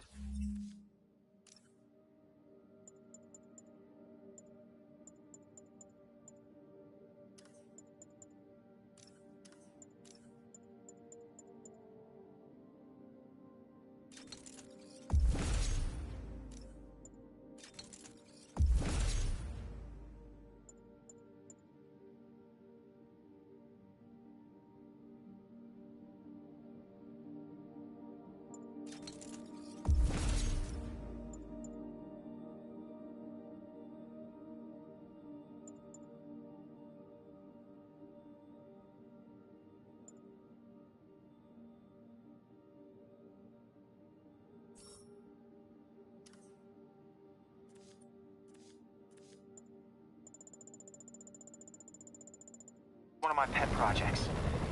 One of my pet projects.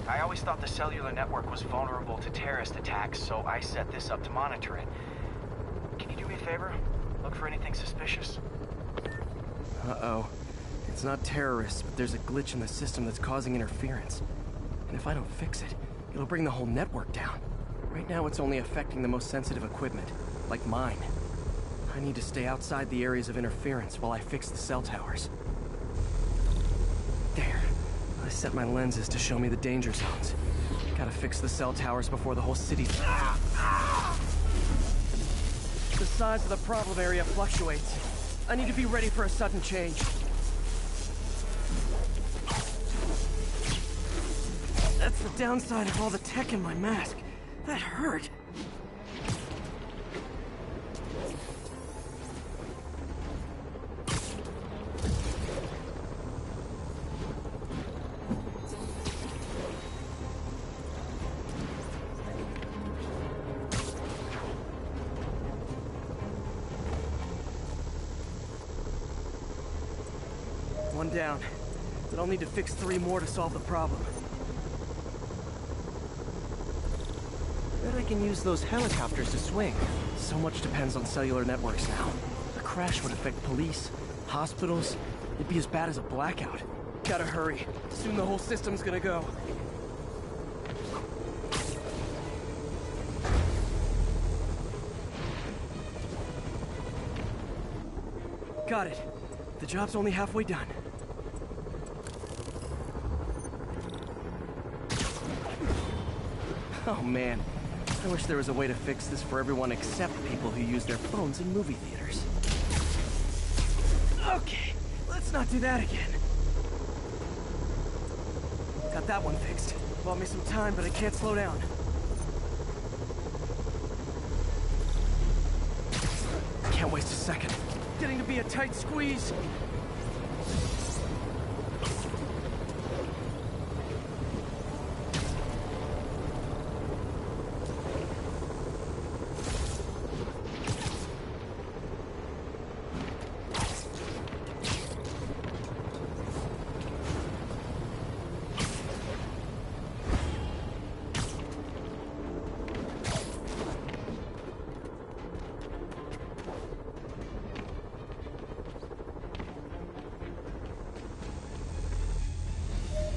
I always thought the cellular network was vulnerable to terrorist attacks, so I set this up to monitor it. Can you do me a favor? Look for anything suspicious? Uh-oh. It's not terrorists, but there's a glitch in the system that's causing interference. And if I don't fix it, it'll bring the whole network down. Right now it's only affecting the most sensitive equipment, like mine. I need to stay outside the areas of interference while I fix the cell towers. There. I set my lenses to show me the danger zones. Gotta fix the cell towers before the whole city's... The size of the problem area fluctuates. I need to be ready for a sudden change. That's the downside of all the tech in my mask. That hurt. One down, but I'll need to fix 3 more to solve the problem. Bet I can use those helicopters to swing. So much depends on cellular networks now. A crash would affect police, hospitals. It'd be as bad as a blackout. Gotta hurry. Soon the whole system's gonna go. Got it. The job's only halfway done. Oh man, I wish there was a way to fix this for everyone except people who use their phones in movie theaters. Okay, let's not do that again. Got that one fixed. Bought me some time, but I can't slow down. Can't waste a second. Getting to be a tight squeeze.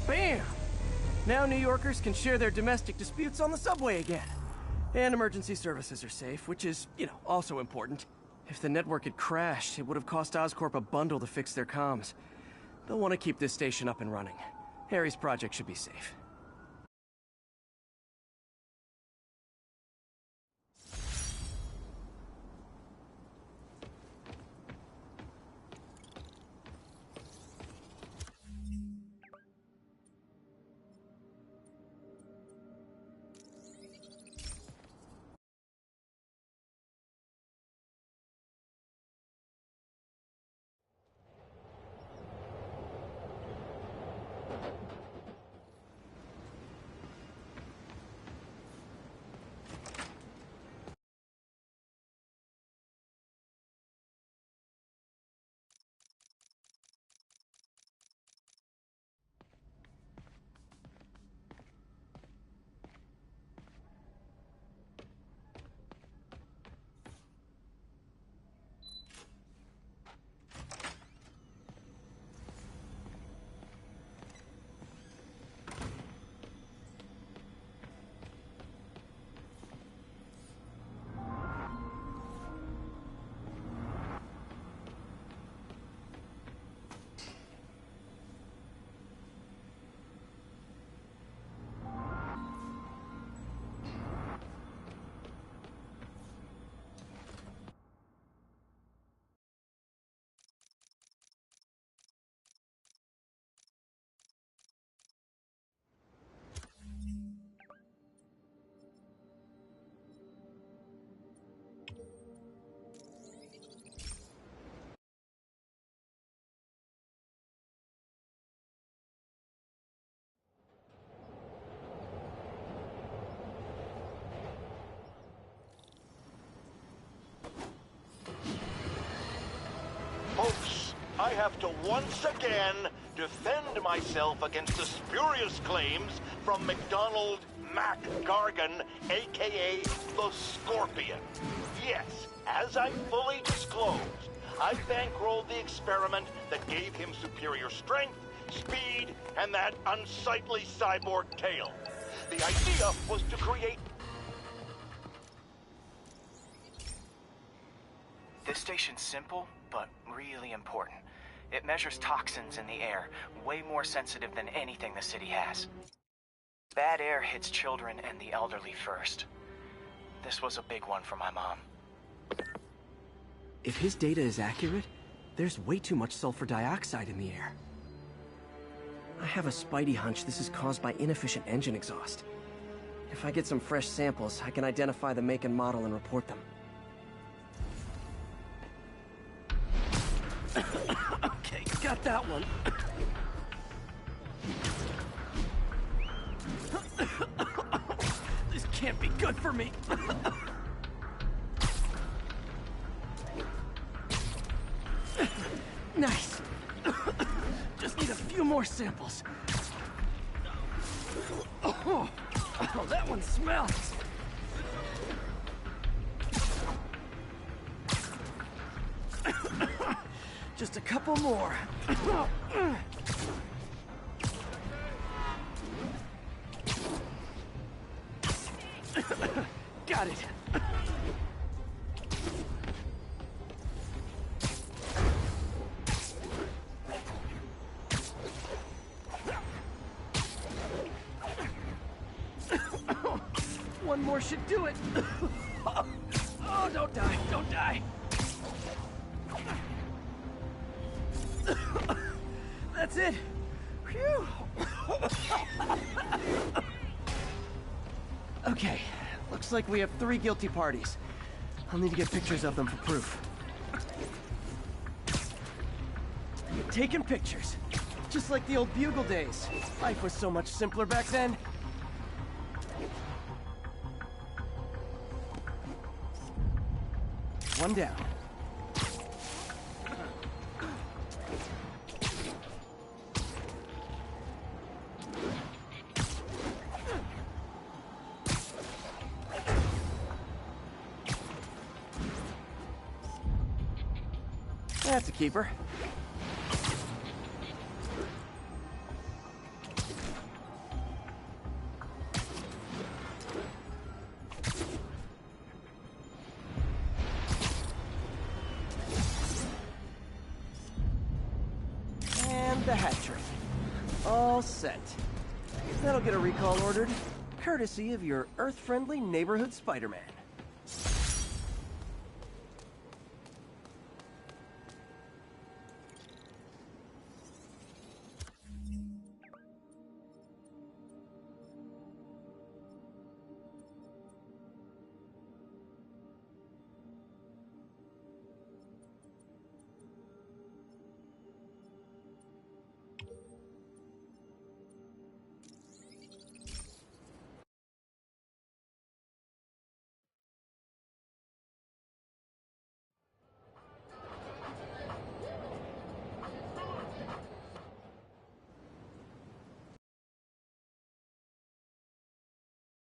Bam! Now New Yorkers can share their domestic disputes on the subway again. And emergency services are safe, which is, also important. If the network had crashed, it would have cost Oscorp a bundle to fix their comms. They'll want to keep this station up and running. Harry's project should be safe. I have to once again defend myself against the spurious claims from McDonald Mac Gargan, aka the Scorpion. Yes, as I fully disclosed, I bankrolled the experiment that gave him superior strength, speed, and that unsightly cyborg tail. The idea was to create... This station's simple, but really important. It measures toxins in the air, way more sensitive than anything the city has. Bad air hits children and the elderly first. This was a big one for my mom. If his data is accurate, there's way too much sulfur dioxide in the air. I have a spidey hunch this is caused by inefficient engine exhaust. If I get some fresh samples, I can identify the make and model and report them. Okay, got that one. This can't be good for me. Nice. Just need a few more samples. Oh, that one smells. Just a couple more. Got it. One more should do it. Oh, don't die, don't die. That's it. Phew. Okay, looks like we have 3 guilty parties. I'll need to get pictures of them for proof. Taking pictures. Just like the old Bugle days. Life was so much simpler back then. One down. That's a keeper. And the hat trick. All set. That'll get a recall ordered, courtesy of your Earth-friendly neighborhood Spider-Man.